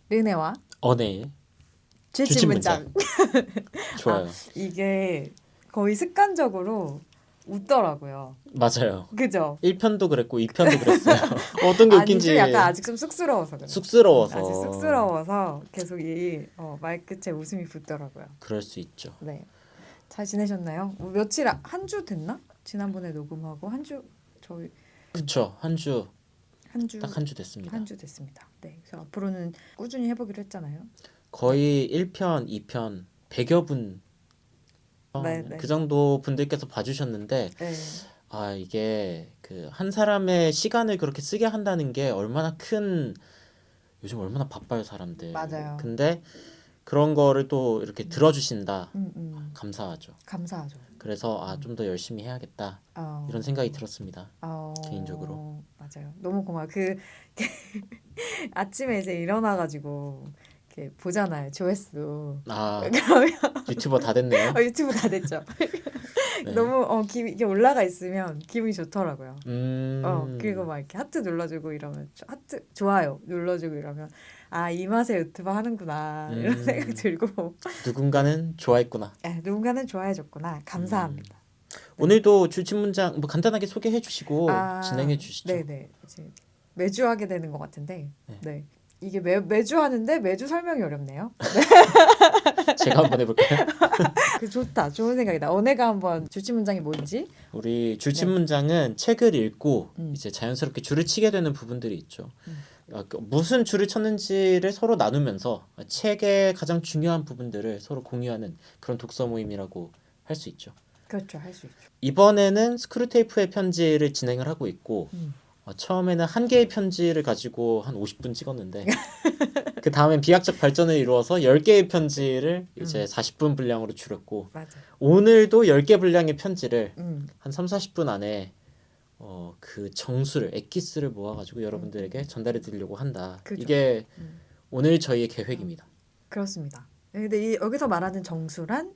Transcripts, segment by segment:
르네와 네. 주침문장. 좋아요. 이게 거의 습관적으로 웃더라고요. 맞아요. 그죠? 1편도 그랬고 2편도 그랬어요. 어떤 게 아니, 웃긴지 좀 약간 아직 좀 쑥스러워서 그래. 아직 쑥스러워서 쑥스러워서 계속 이 말끝에 웃음이 붙더라고요. 그럴 수 있죠. 네. 잘 지내셨나요? 며칠 한 주 됐나? 지난번에 녹음하고 저희 그쵸. 한 주 딱 한 주 한 됐습니다. 주 됐습니다. 네. 그래서 앞으로는 꾸준히 해보기로 했잖아요. 거의 1편, 2편 100여 분 네, 네. 그 정도 분들께서 봐주셨는데 네. 이게 그 한 사람의 시간을 그렇게 쓰게 한다는 게 얼마나 큰 요즘 얼마나 바빠요 사람들. 맞아요. 근데 그런 거를 또 이렇게 들어주신다. 감사하죠. 감사하죠. 그래서 좀 더 열심히 해야겠다 이런 생각이 들었습니다. 개인적으로. 맞아요. 너무 고마워. 아침에 이제 일어나가지고 이렇게 보잖아요. 조회수. 그러면 유튜버 다 됐네요. 유튜브 다 됐죠. 네. 너무 이게 올라가 있으면 기분이 좋더라고요. 그리고 막 이렇게 하트 눌러주고 이러면 하트 좋아요 눌러주고 이러면 이 맛에 유튜버 하는구나 이런 생각 들고 누군가는 좋아했구나. 누군가는 좋아해줬구나. 감사합니다. 오늘도 주침문장 뭐 간단하게 소개해 주시고 진행해 주시죠. 네네. 이제 매주 하게 되는 것 같은데 네. 이게 매주 하는데 매주 설명이 어렵네요. 제가 한번 해볼까요? 좋다. 좋은 생각이다. 언혜가 한번 주침문장이 뭔지. 우리 주침문장은 책을 읽고 이제 자연스럽게 줄을 치게 되는 부분들이 있죠. 무슨 줄을 쳤는지를 서로 나누면서 책의 가장 중요한 부분들을 서로 공유하는 그런 독서 모임이라고 할 수 있죠. 그렇죠. 할 수 있죠. 이번에는 스크루테이프의 편지를 진행을 하고 있고 처음에는 한 개의 편지를 가지고 한 50분 찍었는데 그 다음엔 비약적 발전을 이루어서 10개의 편지를 이제 40분 분량으로 줄였고 맞아. 오늘도 10개 분량의 편지를 한 3, 40분 안에 그 정수를 엑기스를 모아가지고 여러분들에게 전달해 드리려고 한다. 그죠. 이게 오늘 저희의 계획입니다. 그렇습니다. 근데 여기서 말하는 정수란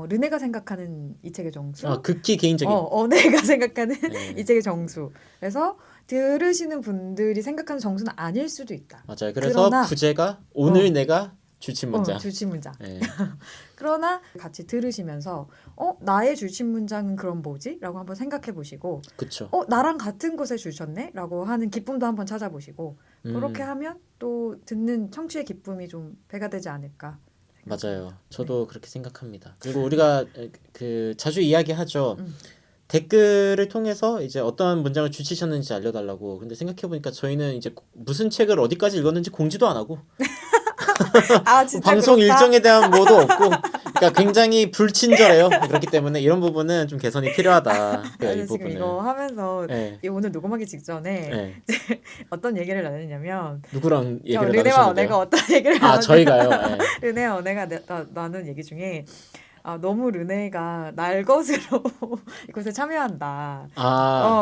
르네가 생각하는 이 책의 정수, 극히 개인적인. 언혜가 생각하는 네. 이 책의 정수. 그래서 들으시는 분들이 생각하는 정수는 아닐 수도 있다. 맞아요. 그래서 그러나, 부제가 오늘 내가 주침문장. 주침문장. 네. 그러나 같이 들으시면서 나의 주침문장은 그럼 뭐지? 라고 한번 생각해 보시고 그쵸. 나랑 같은 곳에 주셨네? 라고 하는 기쁨도 한번 찾아보시고 그렇게 하면 또 듣는 청취의 기쁨이 좀 배가 되지 않을까. 맞아요. 저도 그렇게 생각합니다. 그리고 우리가 그 자주 이야기하죠. 댓글을 통해서 이제 어떤 문장을 주치셨는지 알려달라고. 근데 생각해보니까 저희는 이제 무슨 책을 어디까지 읽었는지 공지도 안 하고 진짜 방송 그렇다? 일정에 대한 뭐도 없고 그러니까 굉장히 불친절해요. 그렇기 때문에 이런 부분은 좀 개선이 필요하다. 이 지금 부분은. 이거 하면서 네. 오늘 녹음하기 직전에 네. 어떤 얘기를 나눴냐면 누구랑 얘기를 르네와 언혜가 나누셨는데요? 어떤 얘기를 나눴냐면 저희가요. 네. 르네와 언혜가 나눈 얘기 중에 너무 르네가 날 것으로 이곳에 참여한다.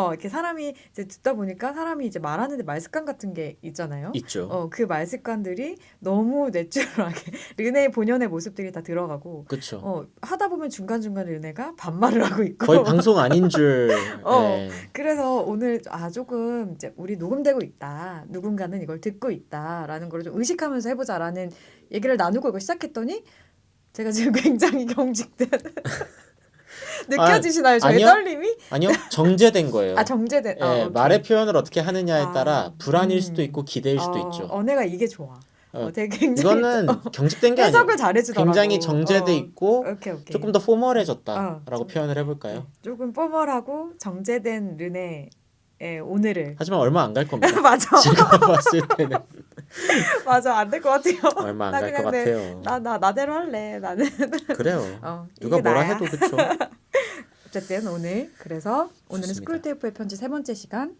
이렇게 사람이 이제 듣다 보니까 사람이 이제 말하는데 말습관 같은 게 있잖아요. 있죠. 그 말습관들이 너무 내추럴하게 르네의 본연의 모습들이 다 들어가고 그렇죠. 하다 보면 중간중간 르네가 반말을 하고 있고 거의 방송 아닌 줄. 네. 그래서 오늘 조금 이제 우리 녹음되고 있다. 누군가는 이걸 듣고 있다라는 걸 좀 의식하면서 해보자라는 얘기를 나누고 이거 시작했더니 제가 지금 굉장히 경직된 느껴지시나요? 저의 아니요. 떨림이? 아니요. 정제된 거예요. 정제된. 예, 말의 표현을 어떻게 하느냐에 따라 불안일 수도 음. 있고 기대일 수도 있죠. 언혜가 이게 좋아. 되게 굉장히 이거는 경직된 게 아니에요. 해석을 잘해주더라고. 굉장히 정제돼 있고 오케이. 조금 더 포멀해졌다라고 좀- 표현을 해볼까요? 조금 포멀하고 정제된 르네의 오늘을 하지만 얼마 안 갈 겁니다. 맞아. 제가 봤을 때는 맞아. 안 될 것 같아요. 얼마 안 나 갈 것 그냥 같아요. 나대로 할래. 나는. 그래요. 누가 이게 뭐라 나야. 해도 그쵸. 어쨌든 오늘은 좋습니다. 스쿨테이프의 편지 3번째 시간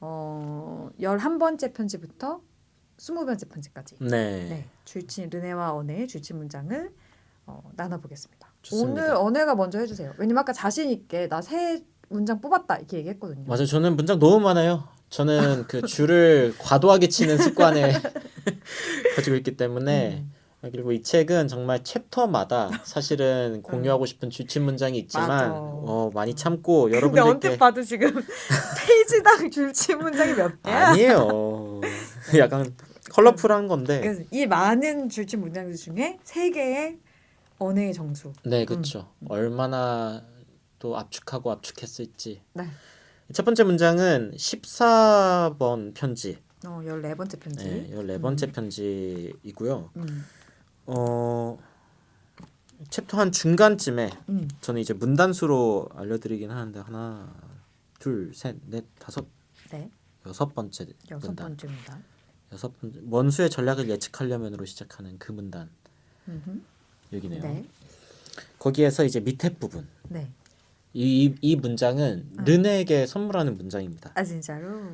11번째 편지부터 20번째 편지까지 네. 르네와 언혜의 주침문장을 나눠보겠습니다. 좋습니다. 오늘 언혜가 먼저 해주세요. 왜냐면 아까 자신 있게 나 새 문장 뽑았다 이렇게 얘기했거든요. 맞아요. 저는 문장 너무 많아요. 저는 그 줄을 과도하게 치는 습관을 가지고 있기 때문에 그리고 이 책은 정말 챕터마다 사실은 공유하고 싶은 주침 문장이 있지만 맞아. 많이 참고 근데 여러분들께 언뜻 봐도 지금 페이지당 주침 문장이 몇 개야? 아니에요. 약간 컬러풀한 건데. 그래서 이 많은 줄친 문장들 중에 3개의 언어의 정수. 네, 그렇죠. 얼마나 또 압축하고 압축했을지. 네. 첫 번째 문장은 14번 편지. 14번째 편지. 네, 14번째 편지이고요. 음. 챕터 한 중간쯤에 저는 이제 문단수로 알려드리긴 하는데 하나, 둘, 셋, 넷, 다섯, 네. 6번째 여섯 문단. 번째 문단. 6번째 원수의 전략을 예측하려면으로 시작하는 그 문단. 여기네요. 네. 거기에서 이제 밑에 부분. 네. 이 문장은 르네에게 선물하는 문장입니다. 아 진짜로?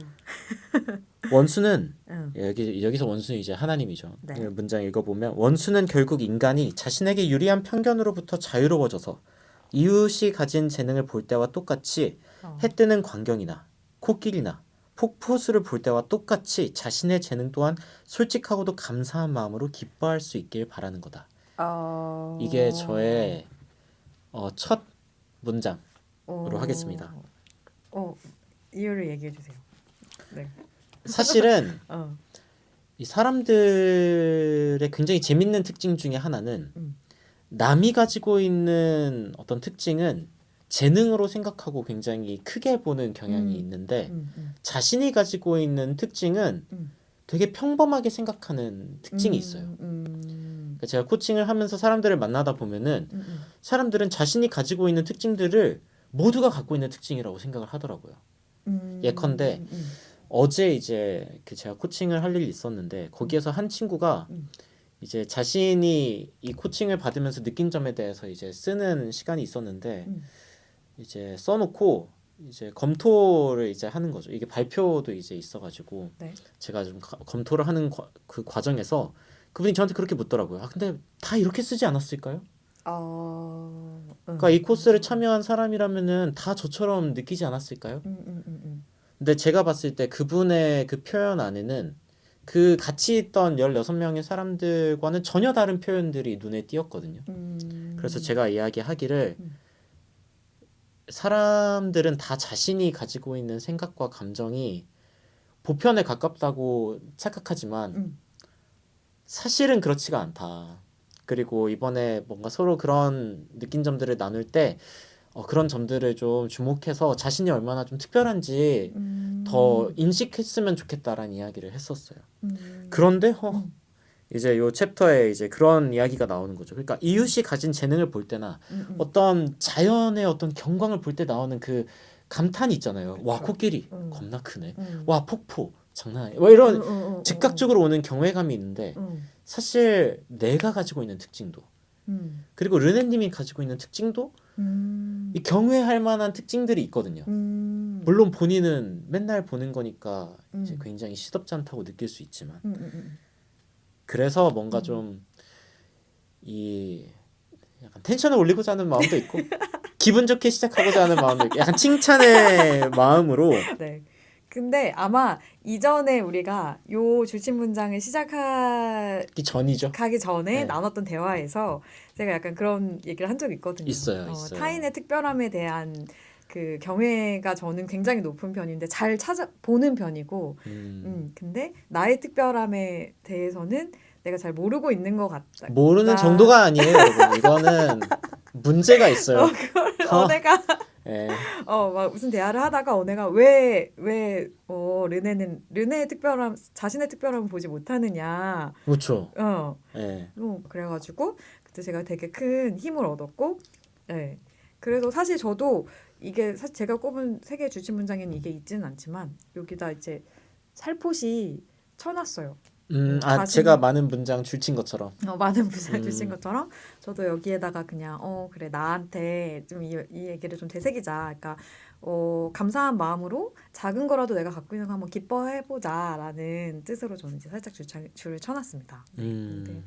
원수는 응. 여기서 원수는 이제 하나님이죠. 네. 이 문장 읽어보면 원수는 결국 인간이 자신에게 유리한 편견으로부터 자유로워져서 이웃이 가진 재능을 볼 때와 똑같이 해 뜨는 광경이나 코끼리나 폭포수를 볼 때와 똑같이 자신의 재능 또한 솔직하고도 감사한 마음으로 기뻐할 수 있길 바라는 거다. 이게 저의 첫 문장으로 하겠습니다. 이유를 얘기해 주세요. 네. 사실은 이 사람들의 굉장히 재밌는 특징 중에 하나는 남이 가지고 있는 어떤 특징은 재능으로 생각하고 굉장히 크게 보는 경향이 있는데 자신이 가지고 있는 특징은 되게 평범하게 생각하는 특징이 있어요. 그러니까 제가 코칭을 하면서 사람들을 만나다 보면은 사람들은 자신이 가지고 있는 특징들을 모두가 갖고 있는 특징이라고 생각을 하더라고요. 예컨대 어제 이제 제가 코칭을 할 일이 있었는데 거기에서 한 친구가 이제 자신이 이 코칭을 받으면서 느낀 점에 대해서 이제 쓰는 시간이 있었는데 이제 써놓고 이제 검토를 이제 하는 거죠. 이게 발표도 이제 있어가지고 네. 제가 좀 검토를 하는 그 과정에서 그분이 저한테 그렇게 묻더라고요. 아 근데 다 이렇게 쓰지 않았을까요? 그러니까 이 코스를 참여한 사람이라면은 다 저처럼 느끼지 않았을까요? 근데 제가 봤을 때 그분의 그 표현 안에는 그 같이 있던 16명의 사람들과는 전혀 다른 표현들이 눈에 띄었거든요. 그래서 제가 이야기하기를 사람들은 다 자신이 가지고 있는 생각과 감정이 보편에 가깝다고 착각하지만 사실은 그렇지가 않다. 그리고 이번에 뭔가 서로 그런 느낀 점들을 나눌 때 그런 점들을 좀 주목해서 자신이 얼마나 좀 특별한지 더 인식했으면 좋겠다라는 이야기를 했었어요. 그런데 이제 요 챕터에 이제 그런 이야기가 나오는 거죠. 그러니까 이웃이 가진 재능을 볼 때나 어떤 자연의 어떤 경광을 볼 때 나오는 그 감탄이 있잖아요. 와 코끼리 겁나 크네. 와 폭포 장난 아니야. 뭐 이런 즉각적으로 오는 경외감이 있는데 사실 내가 가지고 있는 특징도 그리고 르네님이 가지고 있는 특징도 이 경외할 만한 특징들이 있거든요. 물론 본인은 맨날 보는 거니까 이제 굉장히 시덥지 않다고 느낄 수 있지만 그래서 뭔가 좀 이 약간 텐션을 올리고자 하는 마음도 있고 기분 좋게 시작하고자 하는 마음도 있고 약간 칭찬의 마음으로 네. 근데 아마 이전에 우리가 요 줄친 문장을 가기 전에 네. 나눴던 대화에서 제가 약간 그런 얘기를 한 적이 있거든요. 있어요. 타인의 특별함에 대한 그 경외가 저는 굉장히 높은 편인데 잘 찾아보는 편이고, 근데 나의 특별함에 대해서는 내가 잘 모르고 있는 것 같다. 모르는 정도가 아니에요, 여러분. 이거는 문제가 있어요. 그걸 언해가 네. 막 무슨 대화를 하다가 언해가 왜 르네의 특별함, 자신의 특별함을 보지 못하느냐. 그렇죠. 네. 그래가지고 그때 제가 되게 큰 힘을 얻었고, 네. 그래서 사실 저도 이게 사실 제가 꼽은 3개의 줄친 문장에는 이게 있지는 않지만 여기다 이제 살포시 쳐놨어요. 제가 많은 문장 줄친 것처럼. 많은 문장 줄친 것처럼 저도 여기에다가 그냥 그래 나한테 좀 이 얘기를 좀 되새기자. 그러니까 감사한 마음으로 작은 거라도 내가 갖고 있는 거 한번 기뻐해보자라는 뜻으로 저는 이제 살짝 줄을 쳐놨습니다. 네.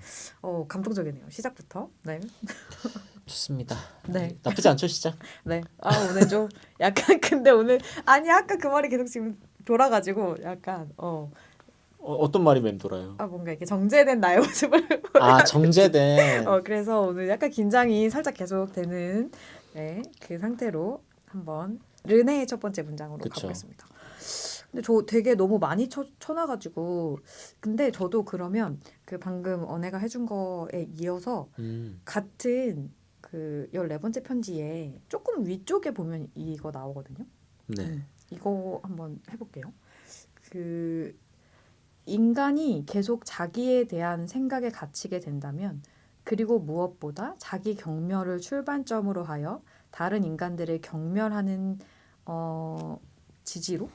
감동적이네요. 시작부터. 네. 좋습니다. 네. 나쁘지 않죠 시작? 네. 오늘 좀 약간 근데 오늘 아니 아까 그 말이 계속 지금 돌아가지고 약간 어떤 말이 맴돌아요? 뭔가 이렇게 정제된 나의 모습을 정제된. 그래서 오늘 약간 긴장이 살짝 계속 되는 그 상태로 한번 르네의 첫 번째 문장으로 가보겠습니다. 근데 저 되게 너무 많이 쳐놔가지고 근데 저도 그러면 그 방금 언혜가 해준 거에 이어서 같은 그 14번째 편지에 조금 위쪽에 보면 이거 나오거든요. 네. 이거 한번 해볼게요. 그 인간이 계속 자기에 대한 생각에 갇히게 된다면 그리고 무엇보다 자기 경멸을 출발점으로 하여 다른 인간들을 경멸하는 지지로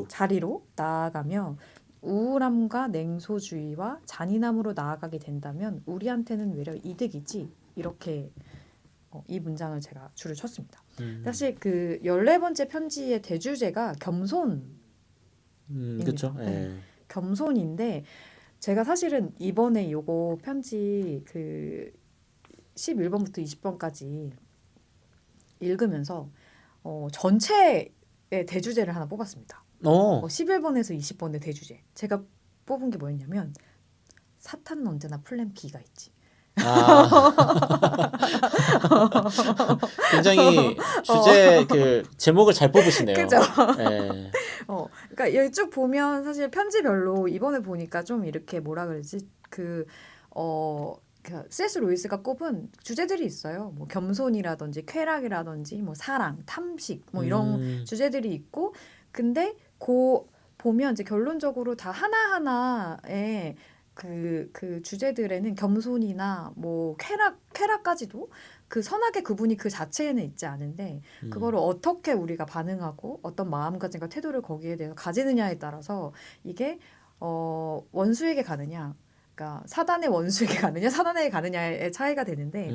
자리로 나아가며 우울함과 냉소주의와 잔인함으로 나아가게 된다면 우리한테는 외려 이득이지 이렇게 이 문장을 제가 줄을 쳤습니다. 사실 그 14번째 편지의 대주제가 겸손 그렇죠. 네. 겸손인데 제가 사실은 이번에 요거 편지 그 11번부터 20번까지 읽으면서 전체의 대주제를 하나 뽑았습니다. 11번에서 20번의 대주제. 제가 뽑은 게 뭐였냐면 사탄은 언제나 플랜 B가 있지. 굉장히 주제 그 제목을 잘 뽑으시네요. 그죠? 네. 그러니까 여기 쭉 보면 사실 편지별로 이번에 보니까 좀 이렇게 뭐라 그러지 그 C.S. 루이스가 꼽은 주제들이 있어요. 뭐 겸손이라든지 쾌락이라든지 뭐 사랑, 탐식 뭐 이런 주제들이 있고 근데 보면 이제 결론적으로 다 하나하나의 그 주제들에는 겸손이나 뭐 쾌락까지도 그 선악의 구분이 그 자체에는 있지 않은데 그거를 어떻게 우리가 반응하고 어떤 마음가짐과 태도를 거기에 대해서 가지느냐에 따라서 이게 원수에게 가느냐 그러니까 사단의 원수에게 가느냐 사단에게 가느냐의 차이가 되는데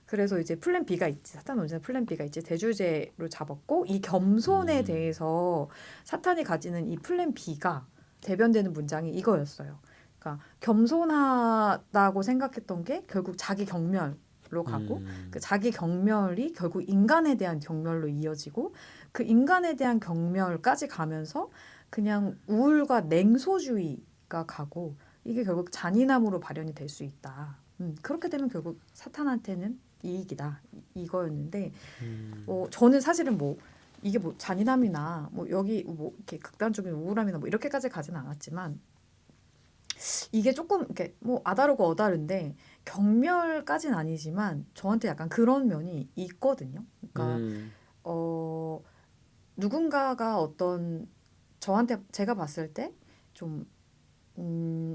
그래서 이제 플랜 B가 있지 사탄 원수는 플랜 B가 있지 대주제로 잡았고 이 겸손에 대해서 사탄이 가지는 이 플랜 B가 대변되는 문장이 이거였어요. 그러니까 겸손하다고 생각했던 게 결국 자기 경멸로 가고 그 자기 경멸이 결국 인간에 대한 경멸로 이어지고 그 인간에 대한 경멸까지 가면서 그냥 우울과 냉소주의가 가고 이게 결국 잔인함으로 발현이 될 수 있다. 그렇게 되면 결국 사탄한테는 이익이다. 이거였는데 저는 사실은 뭐 이게 뭐 잔인함이나 뭐 여기 뭐 이렇게 극단적인 우울함이나 뭐 이렇게까지 가지는 않았지만 이게 조금 이렇게 뭐 아다르고 어다른데 경멸까지는 아니지만 저한테 약간 그런 면이 있거든요. 그러니까 누군가가 어떤 저한테 제가 봤을 때 좀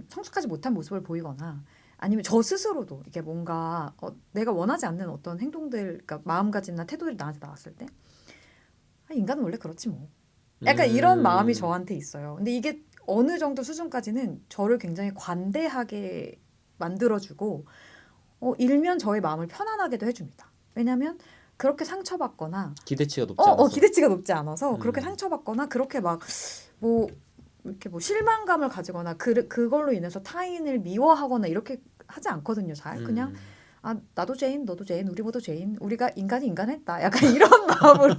성숙하지 못한 모습을 보이거나 아니면 저 스스로도 이게 뭔가 내가 원하지 않는 어떤 행동들, 그러니까 마음가짐이나 태도들이 나한테 나왔을 때 인간은 원래 그렇지 뭐. 약간 이런 마음이 저한테 있어요. 근데 이게 어느 정도 수준까지는 저를 굉장히 관대하게 만들어주고 일면 저의 마음을 편안하게도 해줍니다. 왜냐하면 그렇게 상처받거나 기대치가 높지 않아서 기대치가 높지 않아서 그렇게 상처받거나 그렇게 막 뭐 이렇게 뭐 실망감을 가지거나 그걸로 인해서 타인을 미워하거나 이렇게 하지 않거든요. 잘 그냥 나도 죄인, 너도 죄인, 우리 모두 죄인, 우리가 인간이 인간했다. 약간 이런 마음으로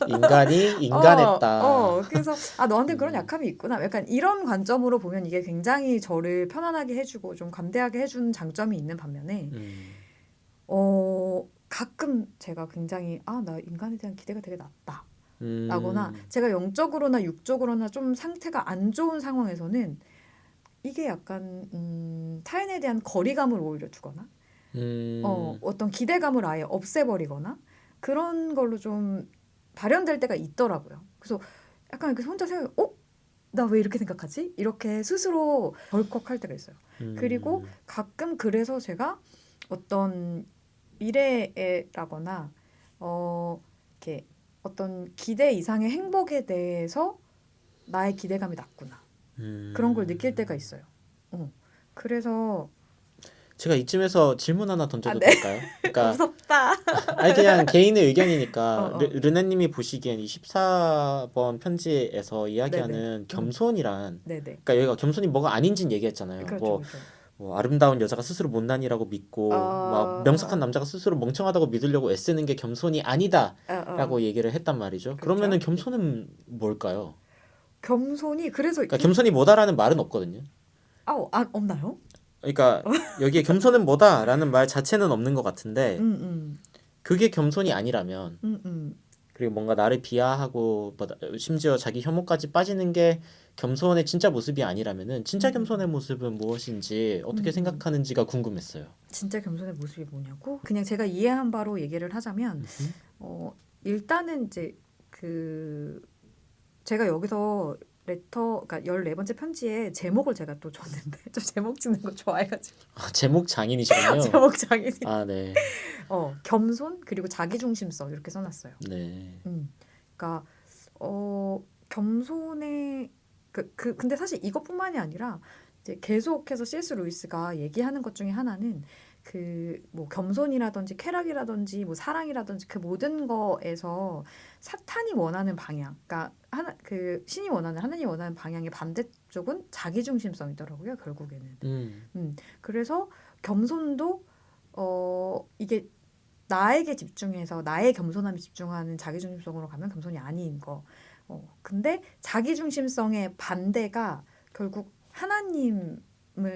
인간이 인간했다. 그래서 너한테 그런 약함이 있구나. 약간 이런 관점으로 보면 이게 굉장히 저를 편안하게 해주고 좀 관대하게 해주는 장점이 있는 반면에 가끔 제가 굉장히 나 인간에 대한 기대가 되게 낮다. 라거나 제가 영적으로나 육적으로나 좀 상태가 안 좋은 상황에서는 이게 약간 타인에 대한 거리감을 오히려 주거나 어떤 기대감을 아예 없애버리거나 그런 걸로 좀 발현될 때가 있더라고요. 그래서 약간 이렇게 혼자 생각해, 나 왜 이렇게 생각하지? 이렇게 스스로 덜컥할 때가 있어요. 그리고 가끔 그래서 제가 어떤 미래에라거나 이렇게 어떤 기대 이상의 행복에 대해서 나의 기대감이 낮구나. 그런 걸 느낄 때가 있어요. 그래서 제가 이쯤에서 질문 하나 던져도 네. 될까요? 그러니까 무섭다. 아니 그냥 개인의 의견이니까 르네님이 보시기엔 이 14번 편지에서 이야기하는 겸손이란 그러니까 여기가 겸손이 뭐가 아닌지는 얘기했잖아요. 그렇죠. 뭐 아름다운 여자가 스스로 못난이라고 믿고 막 명석한 남자가 스스로 멍청하다고 믿으려고 애쓰는 게 겸손이 아니다라고 얘기를 했단 말이죠. 그러면은 겸손은 뭘까요? 겸손이 그래서 그러니까 겸손이 뭐다라는 말은 없거든요. 없나요? 그러니까 여기에 겸손은 뭐다라는 말 자체는 없는 것 같은데 그게 겸손이 아니라면 그리고 뭔가 나를 비하하고 뭐 심지어 자기 혐오까지 빠지는 게 겸손의 진짜 모습이 아니라면은 진짜 겸손의 모습은 무엇인지 어떻게 생각하는지가 궁금했어요. 진짜 겸손의 모습이 뭐냐고? 그냥 제가 이해한 바로 얘기를 하자면 일단은 이제 그 제가 여기서 그러니까 14번째 편지에 제목을 제가 또 줬는데 좀 제목 짓는 거 좋아해가지고 제목 장인이시군요. 제목 장인이 아, 네. 겸손 그리고 자기중심성 이렇게 써놨어요. 네. 그러니까 겸손의 근데 사실 이것뿐만이 아니라 이제 계속해서 C.S. 루이스가 얘기하는 것 중에 하나는 그 뭐 겸손이라든지 쾌락이라든지 뭐 사랑이라든지 그 모든 거에서 사탄이 원하는 방향, 그러니까 신이 원하는 하나님이 원하는 방향의 반대쪽은 자기중심성이더라고요, 결국에는. 그래서 겸손도 이게 나에게 집중해서 나의 겸손함에 집중하는 자기중심성으로 가면 겸손이 아닌 거. 근데 자기중심성의 반대가 결국 하나님을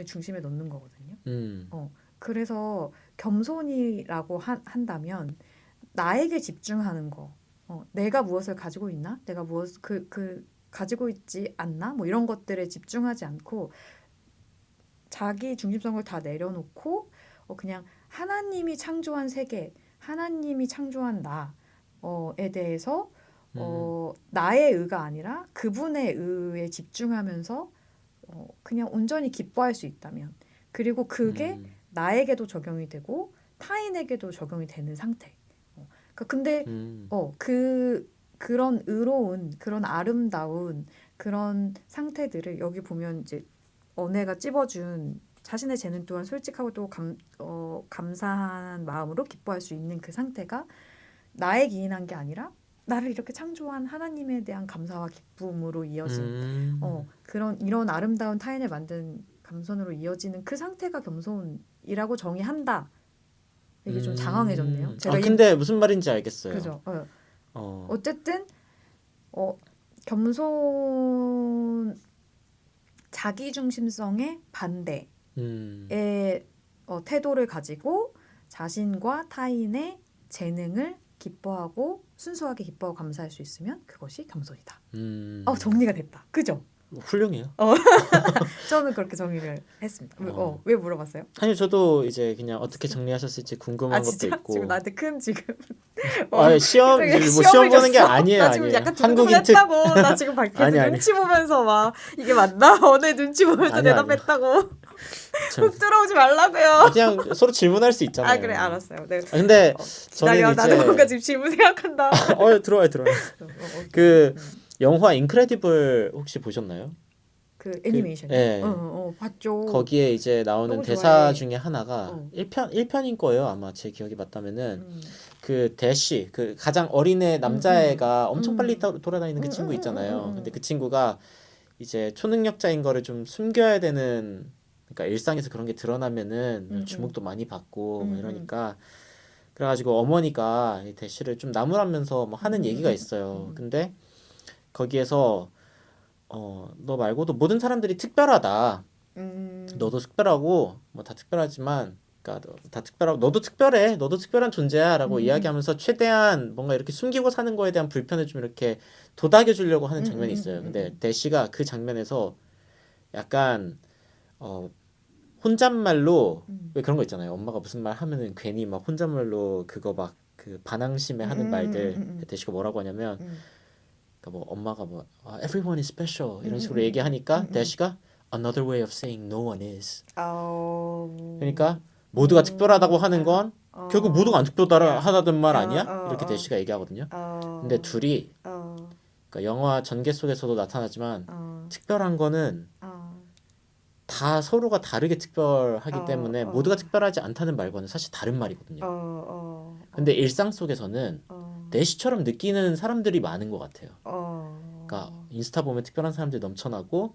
중심에 놓는 거거든요. 그래서 겸손이라고 한다면 나에게 집중하는 거. 내가 무엇을 가지고 있나? 내가 무엇 가지고 있지 않나? 뭐 이런 것들에 집중하지 않고 자기 중심성을 다 내려놓고 그냥 하나님이 창조한 세계, 하나님이 창조한 나에 대해서 나의 의가 아니라 그분의 의에 집중하면서 그냥 온전히 기뻐할 수 있다면 그리고 그게 나에게도 적용이 되고 타인에게도 적용이 되는 상태. 근데 그런 의로운 그런 아름다운 그런 상태들을 여기 보면 이제 언혜가 찝어준 자신의 재능 또한 솔직하고 또 감사한 마음으로 기뻐할 수 있는 그 상태가 나에 기인한 게 아니라 나를 이렇게 창조한 하나님에 대한 감사와 기쁨으로 이어진 이런 아름다운 타인을 만든 감선으로 이어지는 그 상태가 겸손이라고 정의한다. 이게 좀 장황해졌네요. 근데 무슨 말인지 알겠어요. 그죠. 어쨌든 겸손 자기중심성의 반대의 태도를 가지고 자신과 타인의 재능을 기뻐하고 순수하게 기뻐하고 감사할 수 있으면 그것이 겸손이다. 정리가 됐다. 그죠? 훌륭해요. 저는 그렇게 정리를 했습니다. 왜 물어봤어요? 아니 저도 이제 그냥 어떻게 정리하셨을지 궁금한 것도 있고. 지금 나한테 큰 지금 시험 보는 게 아니에요. 나 지금 아니에요. 약간 한국인 궁금했다고. 나 지금 밖에서 눈치 보면서 막 이게 맞나? 언니 눈치 보면서 대답했다고. 훅 들어오지 말라고요. 그냥 서로 질문할 수 있잖아요. 그래 알았어요. 네. 근데 저는 나도 뭔가 지금 질문 생각한다. 들어와요. 그 영화 인크레디블 혹시 보셨나요? 그 애니메이션. 네. 봤죠. 거기에 이제 나오는 대사 좋아해. 중에 하나가 1편인 거예요. 아마 제 기억이 맞다면은 그 대쉬 그 가장 어린애 남자애가 엄청 빨리 돌아다니는 그 친구 있잖아요. 근데 그 친구가 이제 초능력자인 거를 좀 숨겨야 되는 그러니까 일상에서 그런 게 드러나면은 주목도 많이 받고 뭐 이러니까 그래가지고 어머니가 이 대쉬를 좀 나무라면서 뭐 하는 얘기가 있어요. 근데 거기에서 너 말고도 모든 사람들이 특별하다. 너도 특별하고 뭐 다 특별하지만 그러니까 다 특별하고 너도 특별해. 너도 특별한 존재야라고 이야기하면서 최대한 뭔가 이렇게 숨기고 사는 거에 대한 불편을 좀 이렇게 도닥여 주려고 하는 장면이 있어요. 근데 대시가 그 장면에서 약간 혼잣말로 왜 그런 거 있잖아요. 엄마가 무슨 말 하면은 괜히 막 혼잣말로 그거 막 그 반항심에 하는 말들 대시가 뭐라고 하냐면 그러니까 뭐 엄마가 뭐 everyone is special 이런 식으로 얘기하니까 대시가 another way of saying no one is. 그러니까 모두가 특별하다고 하는 건 결국 모두가 안 특별하다는 말 아니야? 이렇게 대시가 얘기하거든요. 근데 둘이 그러니까 영화 전개 속에서도 나타나지만 특별한 거는 다 서로가 다르게 특별하기 때문에 모두가 특별하지 않다는 말과는 사실 다른 말이거든요. 근데 일상 속에서는 내시처럼 느끼는 사람들이 많은 것 같아요. 그러니까 인스타 보면 특별한 사람들이 넘쳐나고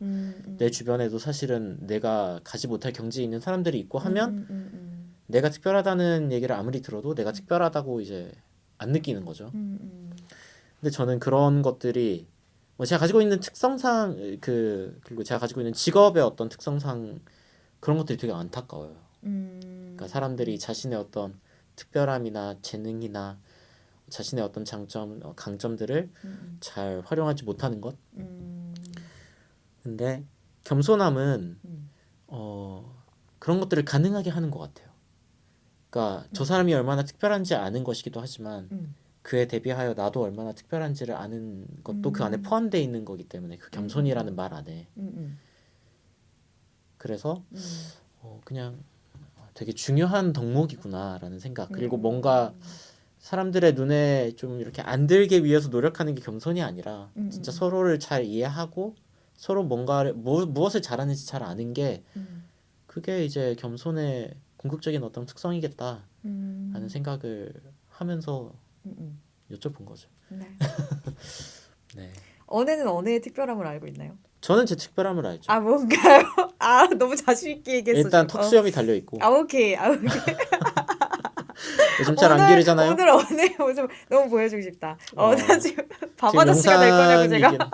내 주변에도 사실은 내가 가지 못할 경지에 있는 사람들이 있고 하면 내가 특별하다는 얘기를 아무리 들어도 내가 특별하다고 이제 안 느끼는 거죠. 근데 저는 그런 것들이 뭐 제가 가지고 있는 특성상 그리고 제가 가지고 있는 직업의 어떤 특성상 그런 것들이 되게 안타까워요. 그러니까 사람들이 자신의 어떤 특별함이나 재능이나 자신의 어떤 장점, 강점들을 잘 활용하지 못하는 것. 근데 겸손함은 음. 그런 것들을 가능하게 하는 것 같아요. 그러니까 저 사람이 얼마나 특별한지 아는 것이기도 하지만 그에 대비하여 나도 얼마나 특별한지를 아는 것도 그 안에 포함되어 있는 거기 때문에 그 겸손이라는 말 안에. 그래서 그냥 되게 중요한 덕목이구나라는 생각. 그리고 뭔가 사람들의 눈에 좀 이렇게 안 들게 위해서 노력하는 게 겸손이 아니라 진짜 서로를 잘 이해하고 서로 뭔가를 무엇을 잘하는지 잘 아는 게 그게 이제 겸손의 궁극적인 어떤 특성이겠다라는 생각을 하면서 여쭤본 거죠. 네. 네. 언해는 언해의 특별함을 알고 있나요? 저는 제 특별함을 알죠. 아 뭔가요? 아 너무 자신 있게 얘기했어. 일단 지금. 턱수염이 달려 있고 아 오케이. 아 오케이. 요즘 잘 안 기르잖아요. 오늘 언해 좀 너무 보여주고 싶다. 나 지금 밥 지금 아저씨가 될 거냐고 제가.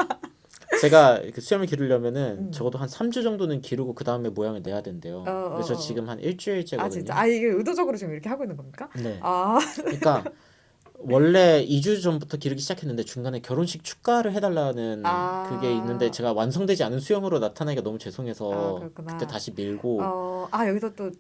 제가 그 수염을 기르려면은 적어도 한 3주 정도는 기르고 그 다음에 모양을 내야 된대요. 그래서 지금 한 일주일째거든요. 아 진짜? 아 이게 의도적으로 지금 이렇게 하고 있는 겁니까? 네. 아 그러니까 원래 2주 전부터 기르기 시작했는데 중간에 결혼식 축가를 해달라는 그게 있는데 제가 완성되지 않은 수염으로 나타나기가 너무 죄송해서 그때 다시 밀고 여기서 또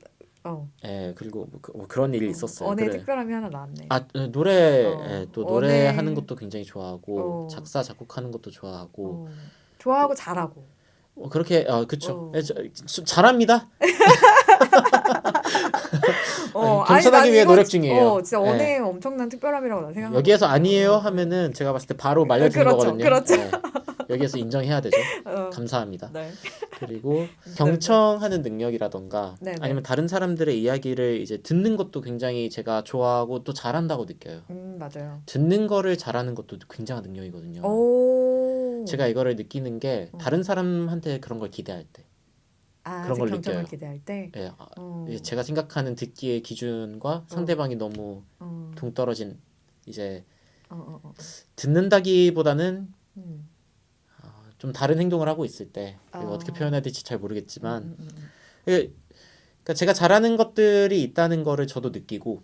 예, 그리고 그런 일이 있었어요. 언어의 특별함이 하나 나왔네. 노래 또 노래하는 것도 굉장히 좋아하고 작사 작곡하는 것도 좋아하고 좋아하고 잘하고 그렇게 그쵸. 잘합니다. 겸손하기 위해 노력 중이에요. 진짜 언어의 엄청난 특별함이라고 난 생각합니다. 여기에서 아니에요 하면은 제가 봤을 때 바로 말려주는 거거든요. 그렇죠. 네. 여기에서 인정해야 되죠. 감사합니다. 네. 그리고 경청하는 능력이라던가 네네. 아니면 다른 사람들의 이야기를 이제 듣는 것도 굉장히 제가 좋아하고 또 잘한다고 느껴요. 맞아요. 듣는 거를 잘하는 것도 굉장한 능력이거든요. 제가 이거를 느끼는 게 다른 사람한테 그런 걸 기대할 때 그런 걸 느껴요. 기대할 때. 예, 제가 생각하는 듣기의 기준과 상대방이 너무 동떨어진 이제 듣는다기보다는 좀 다른 행동을 하고 있을 때 이거 어떻게 표현해야 될지 잘 모르겠지만 그러니까 제가 잘하는 것들이 있다는 거를 저도 느끼고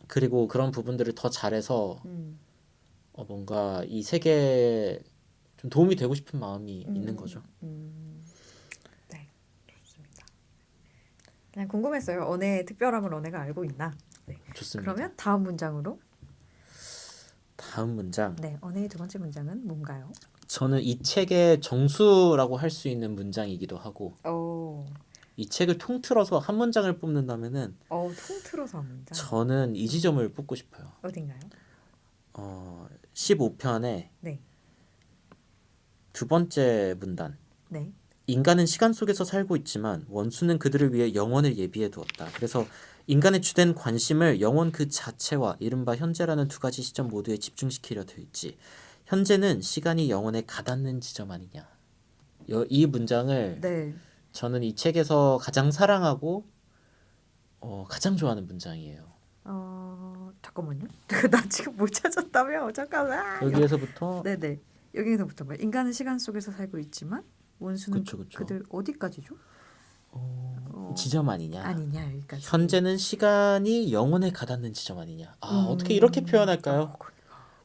그리고 그런 부분들을 더 잘해서 뭔가 이 세계에 좀 도움이 되고 싶은 마음이 있는 거죠. 네, 좋습니다. 그냥 궁금했어요. 언어의 특별함을 언어가 알고 있나? 네. 좋습니다. 그러면 다음 문장으로. 다음 문장. 네, 언어의 두 번째 문장은 뭔가요? 저는 이 책의 정수라고 할 수 있는 문장이기도 하고 이 책을 통틀어서 한 문장을 뽑는다면은 통틀어서 한 문장. 저는 이 지점을 뽑고 싶어요. 어딘가요? 15편의 네. 두 번째 문단. 네. 인간은 시간 속에서 살고 있지만 원수는 그들을 위해 영원을 예비해 두었다. 그래서 인간의 주된 관심을 영원 그 자체와 이른바 현재라는 두 가지 시점 모두에 집중시키려 되어 있지. 현재는 시간이 영원에 가닿는 지점 아니냐. 이 문장을 저는 이 책에서 가장 사랑하고 가장 좋아하는 문장이에요. 잠깐만요. 나 지금 못 찾았다며. 잠깐만. 여기에서부터 네네. 여기서부터 뭐 인간은 시간 속에서 살고 있지만 원수는 그쵸. 그들 어디까지죠? 지점 아니냐. 아니냐 여기까지. 현재는 시간이 영원에 가닿는 지점 아니냐. 어떻게 이렇게 표현할까요?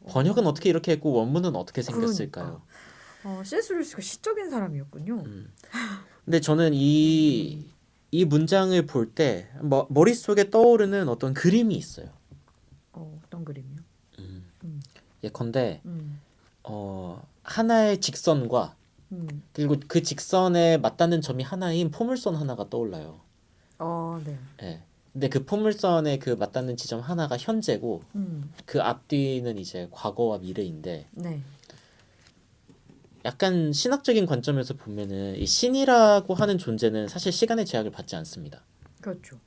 번역은 어떻게 이렇게 했고 원문은 어떻게 생겼을까요? C.S. 루이스가 시적인 사람이었군요. 근데 저는 이 문장을 볼 때 머릿속에 떠오르는 어떤 그림이 있어요. 어떤 그림이요? 예컨대 하나의 직선과 그리고 그 직선에 맞닿는 점이 하나인 포물선 하나가 떠올라요. 네. 예. 근데 그 포물선에 그 맞닿는 지점 하나가 현재고 그 앞뒤는 이제 과거와 미래인데 네. 약간 신학적인 관점에서 보면은 이 신이라고 하는 존재는 사실 시간의 제약을 받지 않습니다. 그렇죠.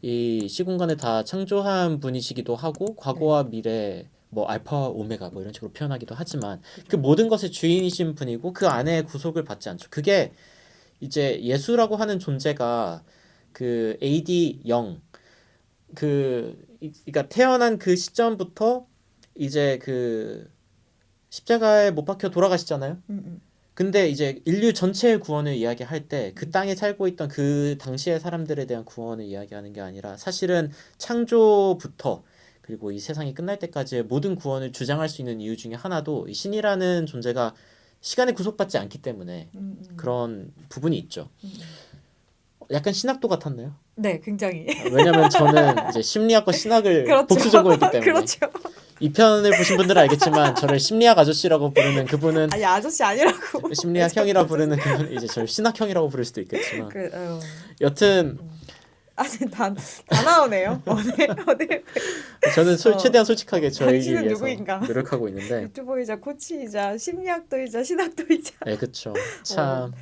이 시공간을 다 창조한 분이시기도 하고 과거와 미래 뭐 알파와 오메가 뭐 이런 식으로 표현하기도 하지만 그 모든 것의 주인이신 분이고 그 안에 구속을 받지 않죠. 그게 이제 예수라고 하는 존재가 그 AD 0 그러니까 태어난 그 시점부터 이제 그 십자가에 못 박혀 돌아가시잖아요. 근데 이제 인류 전체의 구원을 이야기할 때 그 땅에 살고 있던 그 당시의 사람들에 대한 구원을 이야기하는 게 아니라 사실은 창조부터 그리고 이 세상이 끝날 때까지의 모든 구원을 주장할 수 있는 이유 중에 하나도 이 신이라는 존재가 시간에 구속받지 않기 때문에 그런 부분이 있죠. 약간 신학도 같았나요? 네, 굉장히. 왜냐면 저는 이제 심리학과 신학을 그렇죠. 복수 전공했기 때문에 그렇죠. 이 편을 보신 분들은 알겠지만 저를 심리학 아저씨라고 부르는 그분은 아니 아저씨 아니라고. 심리학 형이라 부르는 그분 이제 저를 신학 형이라고 부를 수도 있겠지만 그, 여튼 아니 다 나오네요. 오늘 저는 최대한 솔직하게 저에게 당신은 위해서 누구인가? 노력하고 있는데 유튜버이자 코치이자 심리학도이자 신학도이자 네 그쵸 참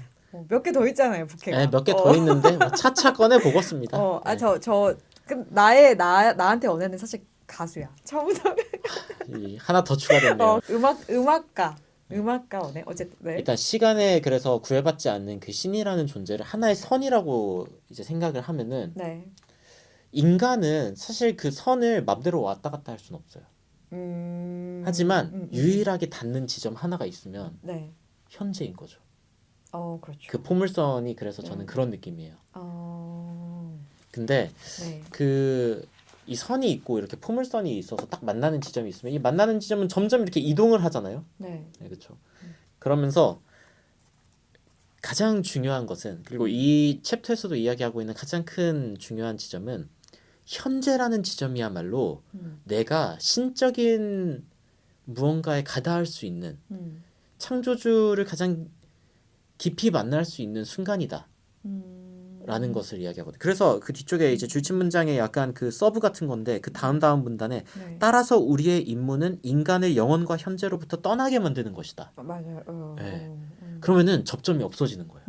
몇 개 더 있잖아요, 부캐가. 네, 몇 개 더 있는데 뭐 차차 꺼내 보겠습니다. 네. 나한테 원하는 사실 가수야. 처음부터. 하나 더 추가됐네요. 음악가 원해. 어쨌든 네. 일단 시간에 그래서 구애받지 않는 그 신이라는 존재를 하나의 선이라고 이제 생각을 하면은 네. 인간은 사실 그 선을 맘대로 왔다 갔다 할 수는 없어요. 하지만 유일하게 닿는 지점 하나가 있으면 네. 현재인 거죠. 그렇죠. 그 포물선이 그래서 저는 그런 느낌이에요. 근데 네. 이 선이 있고 이렇게 포물선이 있어서 딱 만나는 지점이 있으면 이 만나는 지점은 점점 이렇게 이동을 하잖아요. 네. 네, 그렇죠. 그러면서 가장 중요한 것은 그리고 이 챕터에서도 이야기하고 있는 가장 큰 중요한 지점은 현재라는 지점이야말로 내가 신적인 무언가에 가닿을 수 있는 창조주를 가장 깊이 만날 수 있는 순간이다. 라는 것을 이야기하거든요. 그래서 그 뒤쪽에 이제 줄침 문장에 약간 그 서브 같은 건데 그 다음 문단에 네. 따라서 우리의 임무는 인간을 영혼과 현재로부터 떠나게 만드는 것이다. 맞아요. 네. 그러면은 접점이 없어지는 거예요.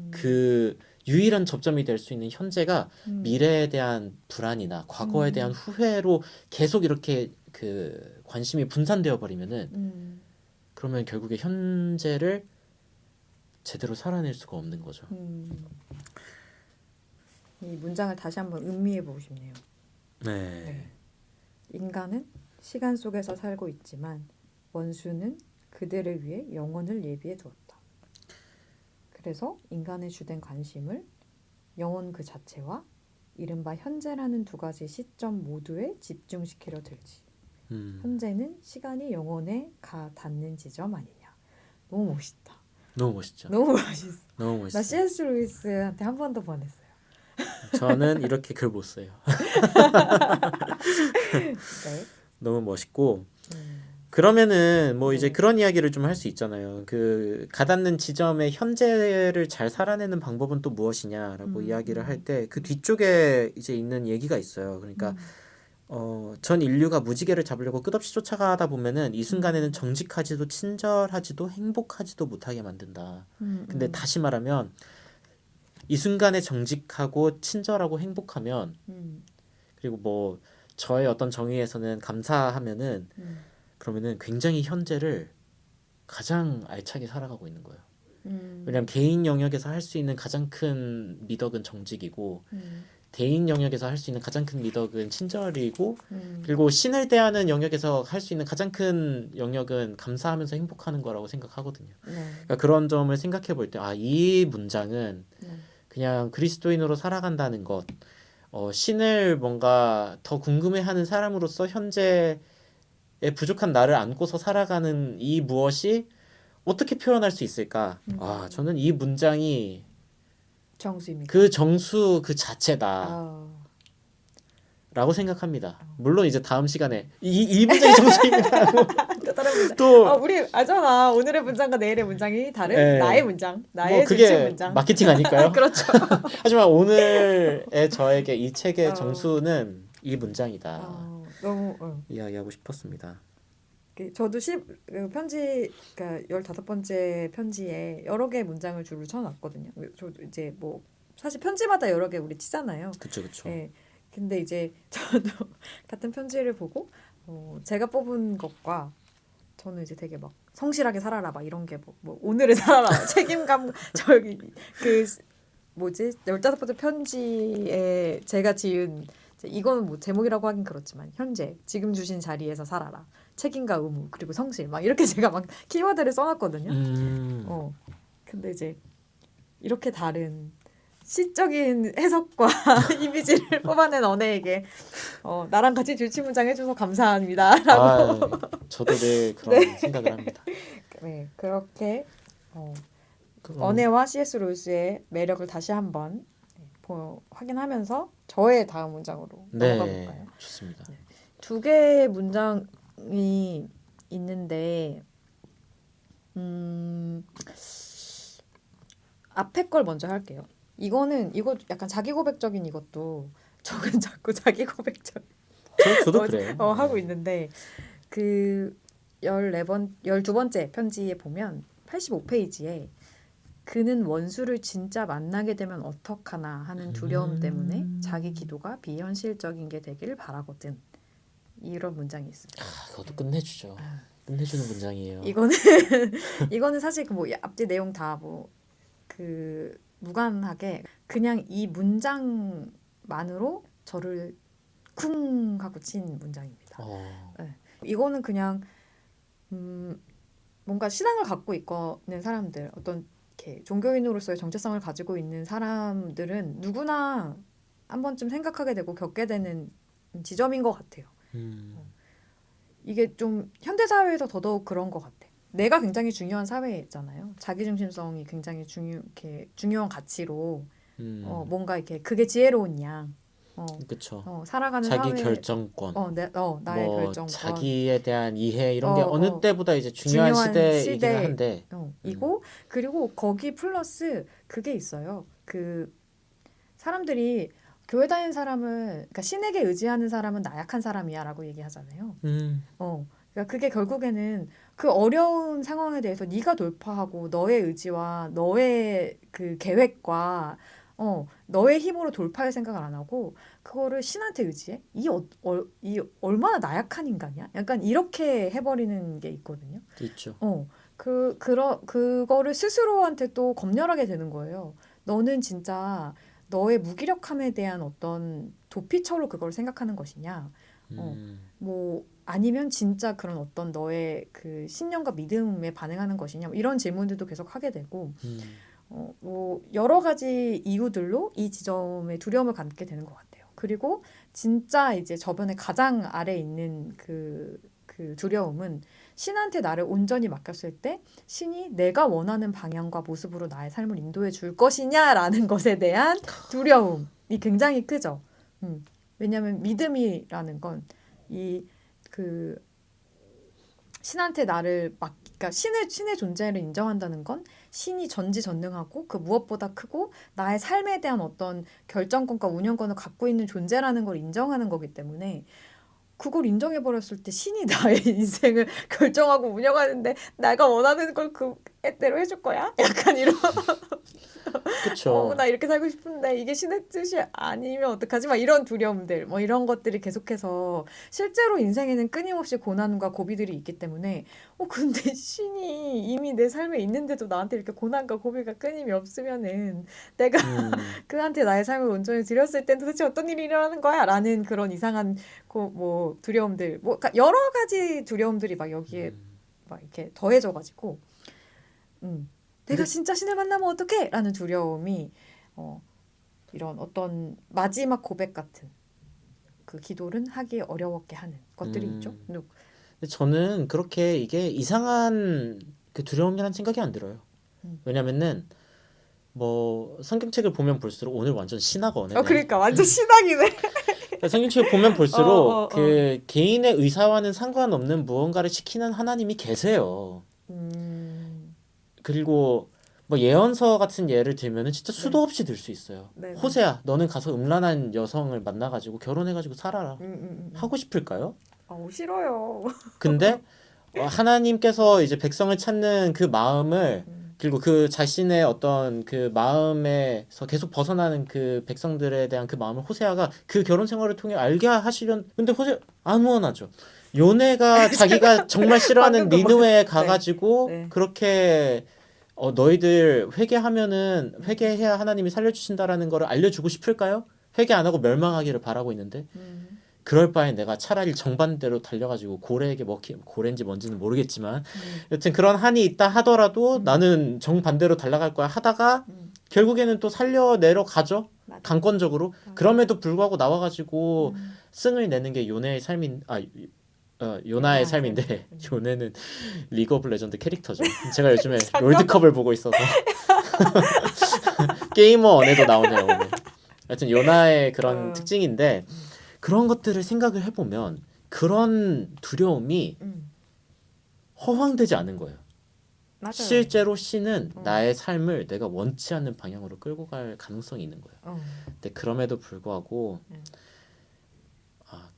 그 유일한 접점이 될 수 있는 현재가 미래에 대한 불안이나 과거에 대한 후회로 계속 이렇게 그 관심이 분산되어 버리면은 그러면 결국에 현재를 제대로 살아낼 수가 없는 거죠. 이 문장을 다시 한번 음미해 보고 싶네요. 네. 인간은 시간 속에서 살고 있지만 원수는 그들을 위해 영혼을 예비해 두었다. 그래서 인간의 주된 관심을 영혼 그 자체와 이른바 현재라는 두 가지 시점 모두에 집중시키려 들지. 현재는 시간이 영혼에 닿는 지점 아니냐. 너무 멋있다. 너무 멋있죠. 너무 멋있어. 너무 멋있어. 나 C.S. 루이스한테 한 번 더 보냈어요. 저는 이렇게 글 못 써요. 네. 너무 멋있고 그러면은 뭐 이제 그런 이야기를 좀 할 수 있잖아요. 그 가닿는 지점의 현재를 잘 살아내는 방법은 또 무엇이냐라고 이야기를 할 때 그 뒤쪽에 이제 있는 얘기가 있어요. 그러니까 전 인류가 무지개를 잡으려고 끝없이 쫓아가다 보면은 이 순간에는 정직하지도 친절하지도 행복하지도 못하게 만든다. 근데 다시 말하면 이 순간에 정직하고 친절하고 행복하면 그리고 뭐 저의 어떤 정의에서는 감사하면은 그러면은 굉장히 현재를 가장 알차게 살아가고 있는 거예요. 왜냐하면 개인 영역에서 할 수 있는 가장 큰 미덕은 정직이고 대인 영역에서 할 수 있는 가장 큰 미덕은 친절이고 그리고 신을 대하는 영역에서 할 수 있는 가장 큰 영역은 감사하면서 행복하는 거라고 생각하거든요. 그러니까 그런 점을 생각해 볼 때 이 문장은 그냥 그리스도인으로 살아간다는 것 신을 뭔가 더 궁금해하는 사람으로서 현재에 부족한 나를 안고서 살아가는 이 무엇이 어떻게 표현할 수 있을까? 저는 이 문장이 정수입니다. 그 정수 그 자체다. 라고 생각합니다. 물론 이제 다음 시간에 이 문장이 정수입니다. 또 다른 문장. 또 우리 알잖아. 오늘의 문장과 내일의 문장이 다른 네. 나의 문장. 나의 뭐 주체 그게 문장. 마케팅 아닐까요? 그렇죠. 하지만 오늘의 저에게 이 책의 정수는 이 문장이다. 너무 이야기하고 싶었습니다. 저도 편지 그러니까 15번째 편지에 여러 개의 문장을 줄을 쳐놨거든요. 저도 이제 뭐 사실 편지마다 여러 개 우리 치잖아요. 그렇죠. 네. 근데 이제 저도 같은 편지를 보고 제가 뽑은 것과 저는 이제 되게 막 성실하게 살아라 막 이런 게 뭐 오늘을 살아라 책임감 저기 그 뭐지 15번째 편지에 제가 지은 이거는 뭐 제목이라고 하긴 그렇지만 현재 지금 주신 자리에서 살아라 책임과 의무 그리고 성실 막 이렇게 제가 막 키워드를 써놨거든요. 근데 이제 이렇게 다른 시적인 해석과 이미지를 뽑아낸 언혜에게 나랑 같이 줄치문장 해줘서 감사합니다라고. 저도 늘 그런 네. 생각을 합니다. 네, 그렇게 그럼 언혜와 C.S. 루이스의 매력을 다시 한번 확인하면서 저의 다음 문장으로 넘어가 볼까요? 좋습니다. 두 개의 문장이 있는데 앞에 걸 먼저 할게요. 이거 약간 자기 고백적인 이것도 저는 자꾸 자기 고백적 저도 그래요. 하고 있는데 그 12번째 편지에 보면 85페이지에 그는 원수를 진짜 만나게 되면 어떡하나 하는 두려움 때문에 자기 기도가 비현실적인 게 되길 바라거든. 이런 문장이 있습니다. 그것도 끝내주죠. 끝내주는 문장이에요. 이거는 사실 그 뭐 앞뒤 내용 다 뭐 그 무관하게 그냥 이 문장만으로 저를 쿵 하고 친 문장입니다. 네. 이거는 그냥 뭔가 신앙을 갖고 있는 사람들, 어떤 이렇게 종교인으로서의 정체성을 가지고 있는 사람들은 누구나 한 번쯤 생각하게 되고 겪게 되는 지점인 것 같아요. 이게 좀 현대 사회에서 더더욱 그런 것 같아. 내가 굉장히 중요한 사회잖아요. 자기중심성이 굉장히 중요한 가치로 뭔가 이렇게 그게 지혜로운 양. 그렇죠. 살아가는 자기 사회. 결정권. 나의 결정권. 자기에 대한 이해 이런 게 어느 때보다 이제 중요한 시대이긴 한데. 그리고 거기 플러스 그게 있어요. 그 사람들이 교회 다니는 사람은, 그러니까 신에게 의지하는 사람은 나약한 사람이야라고 얘기하잖아요. 그러니까 그게 결국에는 그 어려운 상황에 대해서 네가 돌파하고 너의 의지와 너의 그 계획과 너의 힘으로 돌파할 생각을 안 하고 그거를 신한테 의지해? 이 얼마나 나약한 인간이야? 약간 이렇게 해버리는 게 있거든요. 있죠. 그거를 스스로한테 또 검열하게 되는 거예요. 너는 진짜 너의 무기력함에 대한 어떤 도피처로 그걸 생각하는 것이냐? 뭐 아니면 진짜 그런 어떤 너의 그 신념과 믿음에 반응하는 것이냐? 뭐 이런 질문들도 계속 하게 되고 뭐 여러 가지 이유들로 이 지점에 두려움을 갖게 되는 것 같아요. 그리고 진짜 이제 저변에 가장 아래에 있는 그 두려움은 신한테 나를 온전히 맡겼을 때 신이 내가 원하는 방향과 모습으로 나의 삶을 인도해 줄 것이냐라는 것에 대한 두려움이 굉장히 크죠. 왜냐하면 믿음이라는 건 그 신한테 그러니까 신의 존재를 인정한다는 건 신이 전지전능하고 그 무엇보다 크고 나의 삶에 대한 어떤 결정권과 운영권을 갖고 있는 존재라는 걸 인정하는 거기 때문에 그걸 인정해버렸을 때 신이 나의 인생을 결정하고 운영하는데 내가 원하는 걸 그대로 해줄 거야? 약간 이런. 그쵸. 나 이렇게 살고 싶은데 이게 신의 뜻이 아니면 어떡하지? 막 이런 두려움들, 뭐 이런 것들이 계속해서 실제로 인생에는 끊임없이 고난과 고비들이 있기 때문에 근데 신이 이미 내 삶에 있는데도 나한테 이렇게 고난과 고비가 끊임이 없으면은 내가 그한테 나의 삶을 온전히 드렸을 땐 도대체 어떤 일이 일어나는 거야? 라는 그런 이상한 뭐 두려움들, 뭐 그러니까 여러 가지 두려움들이 막 여기에 막 이렇게 더해져가지고 내가 진짜 신을 만나면 어떡해? 라는 두려움이 이런 어떤 마지막 고백 같은 그 기도를 하기 어려웠게 하는 것들이 있죠. 근데 저는 그렇게 이게 이상한 그 두려움이라는 생각이 안 들어요. 왜냐면은 뭐 성경책을 보면 볼수록 오늘 완전 신학어네. 그러니까 완전 신학이네. 성경책을 보면 볼수록 그 개인의 의사와는 상관없는 무언가를 시키는 하나님이 계세요. 그리고 뭐 예언서 같은 예를 들면은 진짜 수도 없이 들 수 있어요. 호세야, 너는 가서 음란한 여성을 만나가지고 결혼해가지고 살아라. 하고 싶을까요? 싫어요. 근데 하나님께서 이제 백성을 찾는 그 마음을 그리고 그 자신의 어떤 그 마음에서 계속 벗어나는 그 백성들에 대한 그 마음을 호세아가 그 결혼 생활을 통해 알게 하시려는. 근데 호세 안 원하죠. 요네가 자기가 정말 싫어하는 니느웨에 가가지고 그렇게 너희들 회개해야 하나님이 살려주신다라는 거를 알려주고 싶을까요? 회개 안 하고 멸망하기를 바라고 있는데 그럴 바엔 내가 차라리 정반대로 달려가지고 고래에게 고래인지 뭔지는 모르겠지만 여튼 그런 한이 있다 하더라도 나는 정반대로 달려갈 거야 하다가 결국에는 또 살려내러 가죠. 맞아. 강권적으로. 그럼에도 불구하고 나와가지고 승을 내는 게 요네의 삶인 요나의 요나의 삶인데 요네는 리그 오브 레전드 캐릭터죠. 제가 요즘에 롤드컵을 보고 있어서 게이머 원에도 나오네요. 오늘. 하여튼 요나의 그런 특징인데 그런 것들을 생각을 해보면 그런 두려움이 허황되지 않은 거예요. 맞아요. 실제로 C는 나의 삶을 내가 원치 않는 방향으로 끌고 갈 가능성이 있는 거예요. 근데 그럼에도 불구하고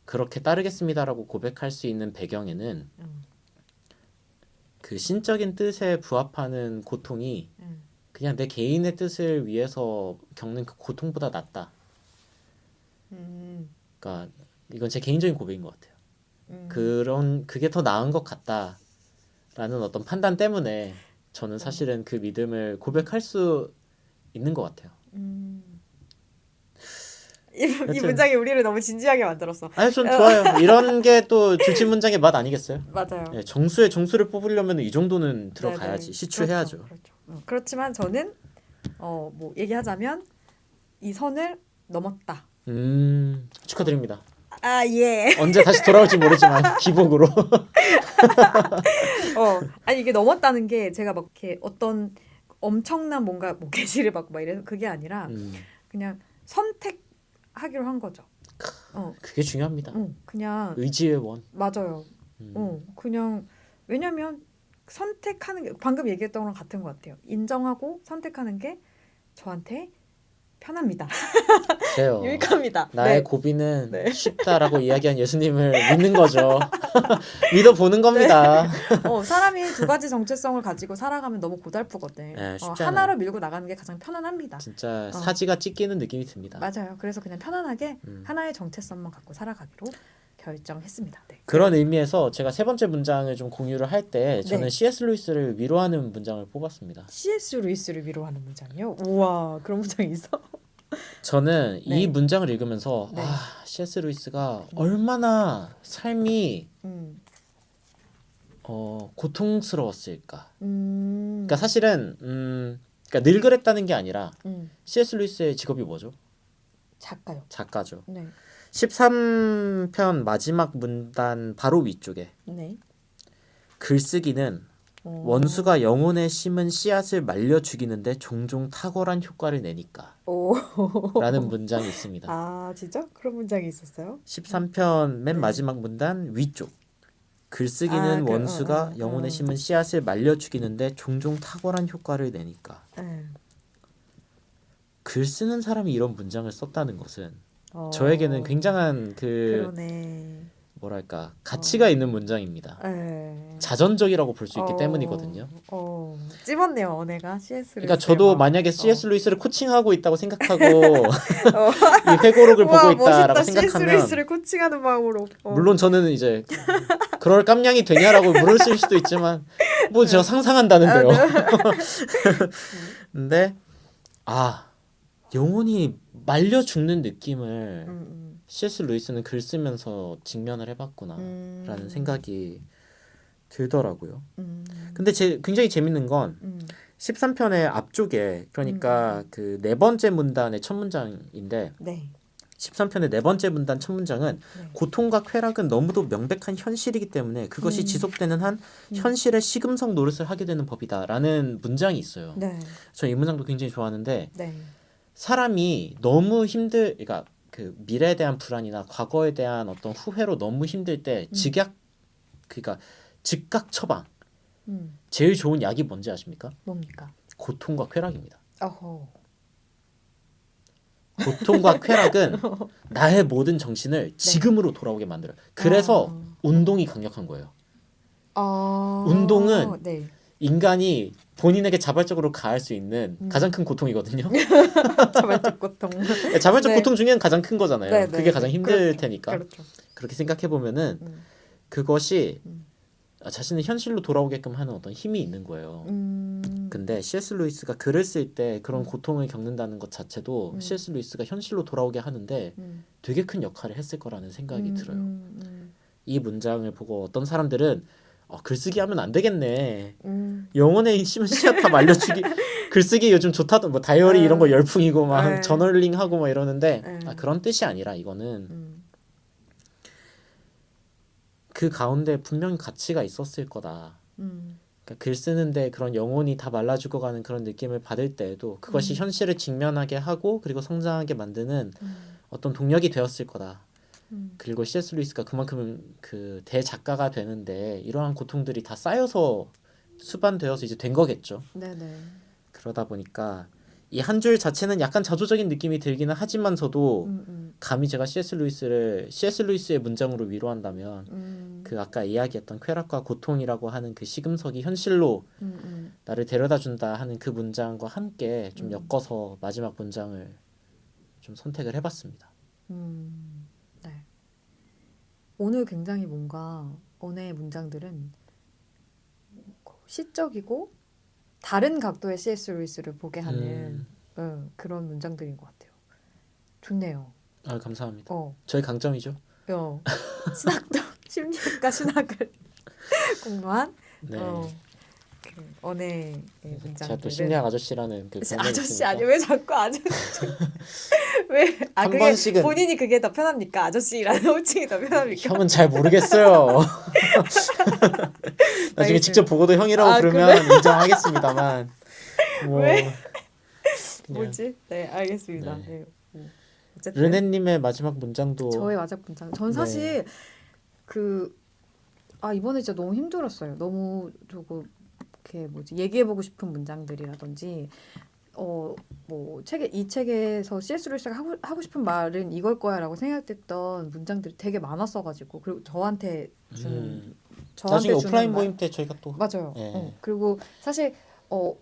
그렇게 따르겠습니다라고 고백할 수 있는 배경에는 그 신적인 뜻에 부합하는 고통이 그냥 내 개인의 뜻을 위해서 겪는 그 고통보다 낫다. 그러니까 이건 제 개인적인 고백인 것 같아요. 그게 더 나은 것 같다라는 어떤 판단 때문에 저는 사실은 그 믿음을 고백할 수 있는 것 같아요. 이 문장이 우리를 너무 진지하게 만들었어. 아니 전 좋아요. 이런 게 또 줄치 문장의 맛 아니겠어요? 맞아요. 네, 정수를 뽑으려면 이 정도는 들어가야지. 네네. 시추해야죠. 그렇죠. 그렇지만 저는 뭐 얘기하자면 이 선을 넘었다. 축하드립니다. 아 예. 언제 다시 돌아올지 모르지만 기복으로. 아니 이게 넘었다는 게 제가 막 이렇게 어떤 엄청난 뭔가 뭐 계시를 받고 막 이래서 그게 아니라 그냥 선택하기로 한 거죠. 그게 중요합니다. 그냥 의지의 원. 맞아요. 그냥 왜냐면 선택하는 게 방금 얘기했던 거랑 같은 것 같아요. 인정하고 선택하는 게 저한테 편합니다. 그래요. 유익합니다. 나의 네. 고비는 네. 쉽다라고 이야기한 예수님을 믿는 거죠. 믿어보는 겁니다. 사람이 두 가지 정체성을 가지고 살아가면 너무 고달프거든. 네, 쉽지 하나로 밀고 나가는 게 가장 편안합니다. 진짜 사지가 찢기는 느낌이 듭니다. 맞아요. 그래서 그냥 편안하게 하나의 정체성만 갖고 살아가기로 결정했습니다. 네. 그런 의미에서 제가 세 번째 문장을 좀 공유를 할 때 저는 네. C.S. 루이스를 위로하는 문장을 뽑았습니다. C.S. 루이스를 위로하는 문장이요? 우와, 그런 문장이 있어? 저는 네. 이 문장을 읽으면서 네. C.S. 루이스가 얼마나 삶이 고통스러웠을까. 그러니까 사실은 그러니까 늘 그랬다는 게 아니라 C.S. 루이스의 직업이 뭐죠? 작가요. 작가죠. 네. 13편 마지막 문단 바로 위쪽에 네. 글쓰기는 원수가 영혼에 심은 씨앗을 말려 죽이는데 종종 탁월한 효과를 내니까 라는 문장이 있습니다. 아 진짜? 그런 문장이 있었어요? 13편 맨 네. 마지막 문단 위쪽 글쓰기는 원수가 영혼에 심은 씨앗을 말려 죽이는데 종종 탁월한 효과를 내니까. 글 쓰는 사람이 이런 문장을 썼다는 것은 저에게는 굉장한 그러네. 뭐랄까 가치가 있는 문장입니다. 자전적이라고 볼 수 있기 때문이거든요. 찝었네요, 언해가 C.S. 그러니까 저도 만약에 C.S. 루이스를 코칭하고 있다고 생각하고 이 회고록을 보고 있다라고 C.S. 생각하면 루이스를 코칭하는 마음으로. 물론 저는 이제 그럴 깜냥이 되냐라고 물으실 수도 있지만 뭐 제가 상상한다는데요. 근데 영혼이 말려 죽는 느낌을 C.S. 루이스는 글 쓰면서 직면을 해봤구나라는 생각이 들더라고요. 근데 굉장히 재밌는 건 13편의 앞쪽에 그러니까 그 네 번째 문단의 첫 문장인데 네. 13편의 네 번째 문단 첫 문장은 고통과 쾌락은 너무도 명백한 현실이기 때문에 그것이 지속되는 한 현실의 시금석 노릇을 하게 되는 법이다라는 문장이 있어요. 네. 저는 이 문장도 굉장히 좋아하는데 네. 사람이 너무 그러니까 그 미래에 대한 불안이나 과거에 대한 어떤 후회로 너무 힘들 때 그러니까 즉각 처방 제일 좋은 약이 뭔지 아십니까? 뭡니까? 고통과 쾌락입니다. 어허. 고통과 쾌락은 나의 모든 정신을 지금으로 돌아오게 만들어요. 그래서 운동이 강력한 거예요. 운동은 인간이 본인에게 자발적으로 가할 수 있는 가장 큰 고통이거든요. 자발적 고통. 자발적 고통 중에는 가장 큰 거잖아요. 네, 그게 가장 힘들 그렇죠. 테니까. 그렇죠. 그렇게 생각해 보면은 그것이 자신의 현실로 돌아오게끔 하는 어떤 힘이 있는 거예요. 근데 C.S. 루이스가 글을 쓸 때 그런 고통을 겪는다는 것 자체도 C.S. 루이스가 현실로 돌아오게 하는데 되게 큰 역할을 했을 거라는 생각이 들어요. 이 문장을 보고 어떤 사람들은 글쓰기 하면 안 되겠네. 영혼에 심은 씨앗 다 말려주기 글쓰기 요즘 좋다던 뭐 다이어리 이런 거 열풍이고 막 네. 저널링하고 막 이러는데 네. 그런 뜻이 아니라 이거는 그 가운데 분명히 가치가 있었을 거다. 그러니까 글 쓰는데 그런 영혼이 다 말라 죽어가는 그런 느낌을 받을 때에도 그것이 현실을 직면하게 하고 그리고 성장하게 만드는 어떤 동력이 되었을 거다. 그리고 C.S. 루이스가 그만큼 그 대작가가 되는데 이러한 고통들이 다 쌓여서 수반되어서 이제 된 거겠죠. 네네. 그러다 보니까 이 한 줄 자체는 약간 자조적인 느낌이 들기는 하지만서도 감히 제가 C.S. 루이스의 문장으로 위로한다면 그 아까 이야기했던 쾌락과 고통이라고 하는 그 시금석이 현실로 나를 데려다준다 하는 그 문장과 함께 좀 엮어서 마지막 문장을 좀 선택을 해봤습니다. 네. 오늘 굉장히 뭔가 오늘의 문장들은 시적이고 다른 각도의 C.S. 루이스를 보게 하는 그런 문장들인 것 같아요. 좋네요. 아 감사합니다. 어, 저희 강점이죠. 신학도 심리학과 신학을 공부한 네. 그 언어의 제가 또 문장들은 심리학 아저씨라는 그 병명이 아저씨 있으니까. 아니 왜 자꾸 아저씨 왜 한 그게 번씩은 본인이 그게 더 편합니까? 아저씨라는 호칭이 더 편합니까? 형은 잘 모르겠어요. 나중에 알겠습니다. 직접 보고도 형이라고 아, 부르면 인정하겠습니다만 뭐 왜? 그냥 뭐지? 네, 알겠습니다. 네. 네. 어쨌든 르네님의 마지막 문장도 저의 마지막 문장. 전 사실 이번에 진짜 너무 힘들었어요. 너무 조금 이렇게 얘기해보고 싶은 문장들이라든지 뭐 이 책에서 C.S. 루이스가 하고 싶은 말은 이걸 거야라고 생각했던 문장들이 되게 많았어가지고 그리고 저한테 주는 나중에 오프라인 말. 모임 때 저희가 또 맞아요. 예. 그리고 사실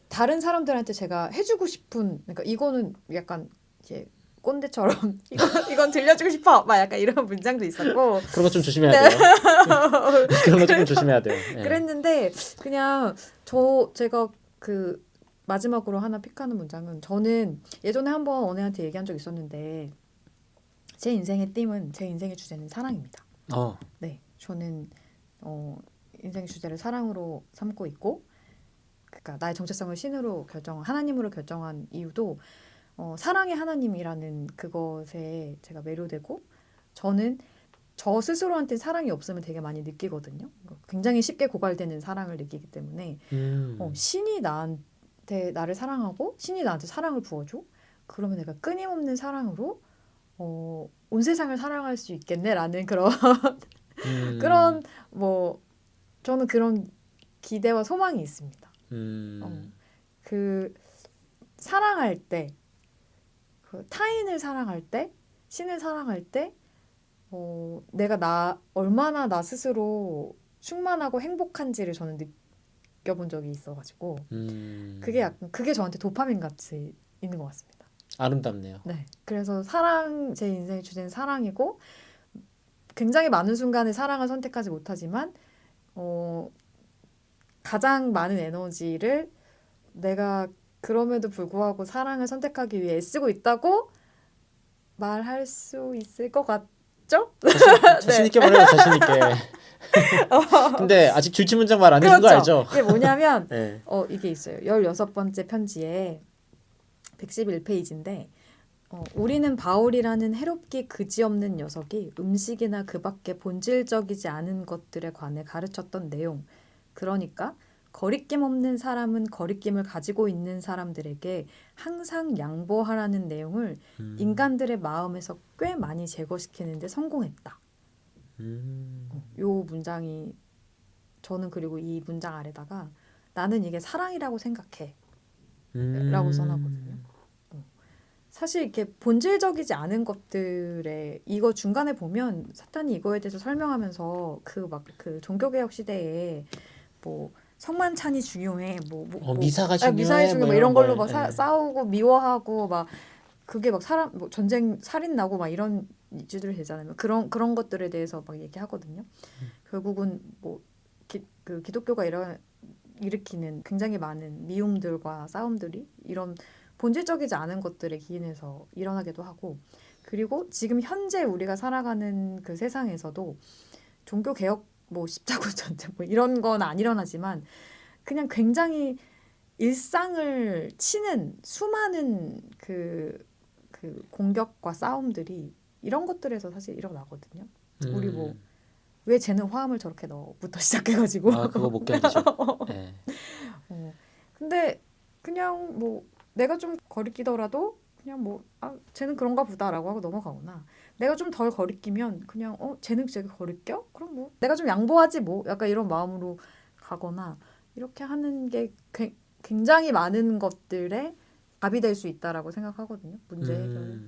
다른 사람들한테 제가 해주고 싶은 그러니까 이거는 약간 이제 꼰대처럼 이건 들려주고 싶어 막 약간 이런 문장도 있었고 그런 거 좀 조심해야 돼요. 그런 거 조금 조심해야 돼요. 예. 그랬는데 그냥 제가 그 마지막으로 하나 픽하는 문장은 저는 예전에 한번 언니한테 얘기한 적 있었는데 제 인생의 띠은 제 인생의 주제는 사랑입니다. 네, 저는 인생의 주제를 사랑으로 삼고 있고, 그러니까 나의 정체성을 하나님으로 결정한 이유도 사랑의 하나님이라는 그것에 제가 매료되고, 저는 저 스스로한테 사랑이 없으면 되게 많이 느끼거든요. 굉장히 쉽게 고갈되는 사랑을 느끼기 때문에 신이 나를 사랑하고 신이 나한테 사랑을 부어줘. 그러면 내가 끊임없는 사랑으로 온 세상을 사랑할 수 있겠네라는 그런 저는 그런 기대와 소망이 있습니다. 그 사랑할 때, 그 타인을 사랑할 때, 신을 사랑할 때, 내가 얼마나 나 스스로 충만하고 행복한지를 저는 느껴본 적이 있어가지고 그게 저한테 도파민 같이 있는 것 같습니다. 아름답네요. 네, 그래서 제 인생의 주제는 사랑이고 굉장히 많은 순간에 사랑을 선택하지 못하지만 가장 많은 에너지를 내가 그럼에도 불구하고 사랑을 선택하기 위해 애쓰고 있다고 말할 수 있을 것 같죠? 자신 있게 말해요. 자신 있게. 근데 아직 줄치문장 말 안 해준 거 알죠? 이게 뭐냐면 네. 이게 있어요. 16번째 편지에 111페이지인데 우리는 바울이라는 해롭기 그지없는 녀석이 음식이나 그 밖에 본질적이지 않은 것들에 관해 가르쳤던 내용. 그러니까 거리낌 없는 사람은 거리낌을 가지고 있는 사람들에게 항상 양보하라는 내용을 인간들의 마음에서 꽤 많이 제거시키는 데 성공했다. 요 문장이 저는 그리고 이 문장 아래다가 나는 이게 사랑이라고 생각해 라고 써놨거든요. 사실 이렇게 본질적이지 않은 것들에 이거 중간에 보면 사탄이 이거에 대해서 설명하면서 그 종교개혁 시대에 뭐 성만찬이 중요해 미사가 미사가 중요해 뭐 이런 걸로 막 예. 싸우고 미워하고 막 그게 막 사람 전쟁 살인 나고 막 이런 이슈들이 되잖아요. 그런 것들에 대해서 막 얘기하거든요. 결국은 그 기독교가 일으키는 굉장히 많은 미움들과 싸움들이 이런 본질적이지 않은 것들에 기인해서 일어나기도 하고, 그리고 지금 현재 우리가 살아가는 그 세상에서도 종교 개혁 십자군 전쟁 이런 건 안 일어나지만 그냥 굉장히 일상을 치는 수많은 그 공격과 싸움들이 이런 것들에서 사실 일어나거든요. 우리 뭐 왜 쟤는 화음을 저렇게 넣어부터 시작해가지고 아 그거 못 견디죠. 네. 근데 그냥 뭐 내가 좀 거리끼더라도 그냥 뭐 쟤는 그런가 보다라고 하고 넘어가거나 내가 좀 덜 거리끼면 그냥 쟤는 되게 거리껴? 그럼 뭐 내가 좀 양보하지 뭐 약간 이런 마음으로 가거나 이렇게 하는 게 굉장히 많은 것들에 답이 될 수 있다라고 생각하거든요. 문제 해결.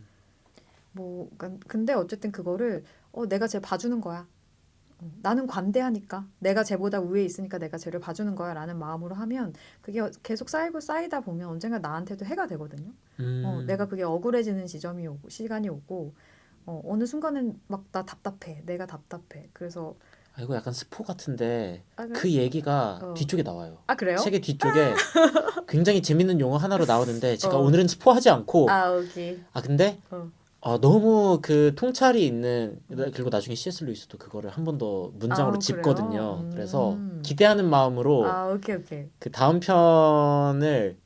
뭐 근데 어쨌든 그거를 내가 쟤 봐주는 거야. 나는 관대하니까 내가 쟤보다 위에 있으니까 내가 쟤를 봐주는 거야 라는 마음으로 하면 그게 계속 쌓이고 쌓이다 보면 언젠가 나한테도 해가 되거든요. 내가 그게 억울해지는 시간이 오고 어느 순간은 막 나 답답해. 내가 답답해. 그래서 이거 약간 스포 같은데 그래? 그 얘기가 뒤쪽에 나와요. 그래요? 책의 뒤쪽에 굉장히 재밌는 용어 하나로 나오는데 제가 어. 오늘은 스포하지 않고 오케이. 근데 너무 그 통찰이 있는 그리고 나중에 C.S. 루이스도 그거를 한 번 더 문장으로 짚거든요. 그래서 기대하는 마음으로 오케이. 그 다음 편을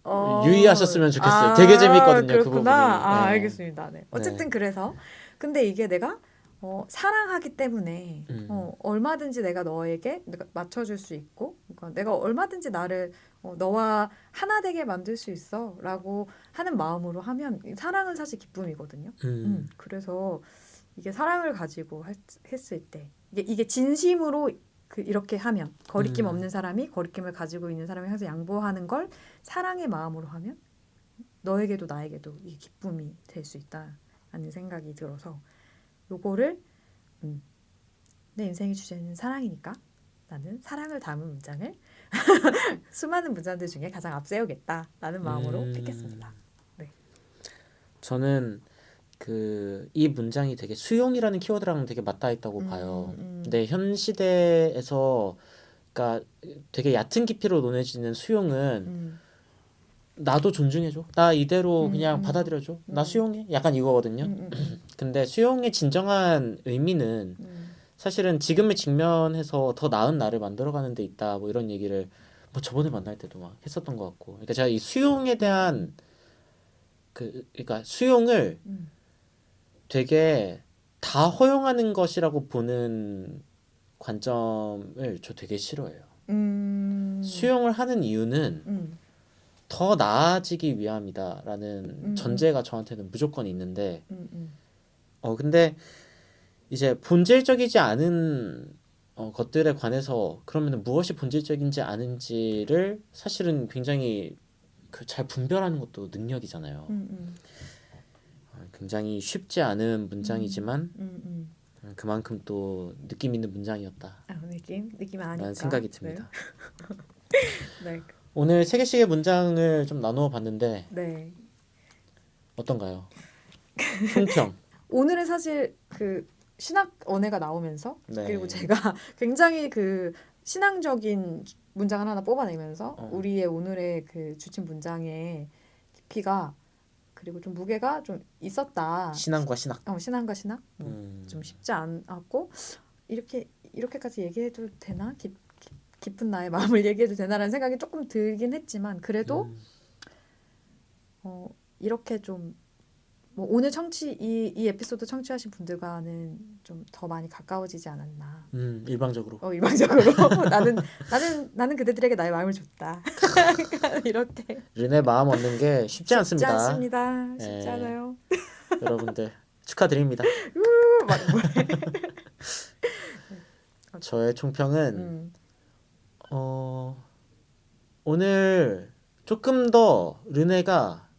유의하셨으면 좋겠어요. 되게 재밌거든요. 그렇구나. 그 부분이. 알겠습니다. 네. 어쨌든 네. 그래서 근데 이게 내가 사랑하기 때문에 얼마든지 내가 너에게 내가 맞춰줄 수 있고 그러니까 내가 얼마든지 나를 너와 하나 되게 만들 수 있어 라고 하는 마음으로 하면 사랑은 사실 기쁨이거든요. 그래서 이게 사랑을 가지고 했을 때 이게 진심으로 이렇게 하면 거리낌 없는 사람이 거리낌을 가지고 있는 사람이 항상 양보하는 걸 사랑의 마음으로 하면 너에게도 나에게도 이게 기쁨이 될 수 있다라는 생각이 들어서 요거를 내 인생의 주제는 사랑이니까 나는 사랑을 담은 문장을 수많은 문장들 중에 가장 앞세우겠다라는 마음으로 픽했습니다. 네. 저는 이 문장이 되게 수용이라는 키워드랑 되게 맞닿아 있다고 봐요. 근데 현 시대에서 그러니까 되게 얕은 깊이로 논해지는 수용은 나도 존중해줘. 나 이대로 그냥 받아들여줘. 나 수용해. 약간 이거거든요. 근데 수용의 진정한 의미는 사실은 지금을 직면해서 더 나은 나를 만들어가는 데 있다. 뭐 이런 얘기를 뭐 저번에 만날 때도 막 했었던 것 같고. 그러니까 제가 이 수용에 대한 그러니까 수용을 되게 다 허용하는 것이라고 보는 관점을 저 되게 싫어해요. 수용을 하는 이유는 더 나아지기 위함이다라는 전제가 저한테는 무조건 있는데 근데 이제 본질적이지 않은 것들에 관해서 그러면 무엇이 본질적인지 아는지를 사실은 굉장히 잘 분별하는 것도 능력이잖아요. 굉장히 쉽지 않은 문장이지만 그만큼 또 느낌 있는 문장이었다. 느낌 아니까. 라는 생각이 듭니다. 네. 오늘 3개씩의 문장을 좀 나누어 봤는데 네. 어떤가요? 총평. 오늘은 사실 신학 언어가 나오면서 네. 그리고 제가 굉장히 신앙적인 문장을 하나 뽑아내면서 우리의 오늘의 주친 문장의 깊이가 그리고 좀 무게가 좀 있었다. 신앙과 신학. 신앙과 신학. 좀 쉽지 않았고 이렇게까지 얘기해도 되나? 깊은 나의 마음을 얘기해도 되나라는 생각이 조금 들긴 했지만 그래도 이렇게 좀 뭐 오늘 이 에피소드 청취하신 분들과는 좀 더 많이 가까워지지 않았나. 일방적으로. 일방적으로 나는 그대들에게 나의 마음을 줬다. 이렇게. 르네 마음 얻는 게 쉽지 않습니다. 쉽지 않습니다. 쉽지 않아요. 여러분들 축하드립니다. 저의 총평은 오늘 조금 더 르네가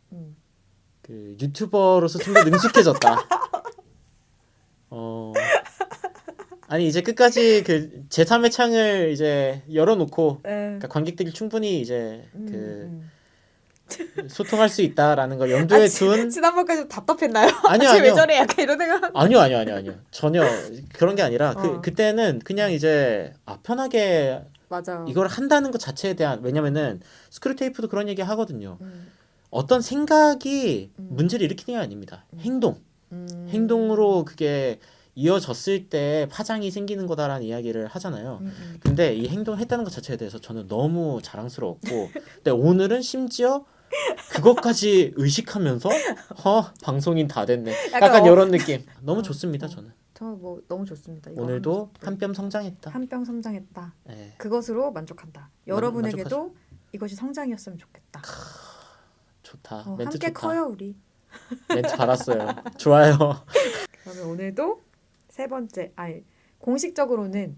유튜버로서 좀 더 능숙해졌다. 아니 이제 끝까지 제3의 창을 이제 열어놓고 그러니까 관객들이 충분히 이제 소통할 수 있다라는 걸 염두에 둔. 지난번까지 답답했나요? 아니요. 왜 저래? 약간 이런 생각. 아니요. 전혀 그런 게 아니라 그때는 그냥 이제 편하게 맞아. 이걸 한다는 것 자체에 대한 왜냐면은 스크류테이프도 그런 얘기 하거든요. 어떤 생각이 문제를 일으키는 게 아닙니다. 행동으로 그게 이어졌을 때 파장이 생기는 거다라는 이야기를 하잖아요. 음. 근데 이 행동을 했다는 것 자체에 대해서 저는 너무 자랑스러웠고, 근데 오늘은 심지어 그것까지 의식하면서 방송인 다 됐네. 약간 이런 느낌. 너무 좋습니다, 저는. 저 뭐 너무 좋습니다. 이거 오늘도 한 뼘 성장했다. 한 뼘 성장했다. 네. 그것으로 만족한다. 여러분에게도 이것이 성장이었으면 좋겠다. 좋다. 멘트 함께 좋다. 커요 우리. 멘트 받았어요. 좋아요. 그러면 오늘도 세 번째, 공식적으로는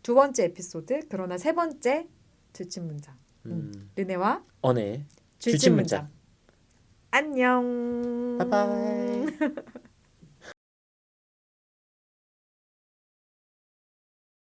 두 번째 에피소드, 그러나 세 번째 주침 문장. 르네와 언의 주침 문장. 안녕. 바이바이.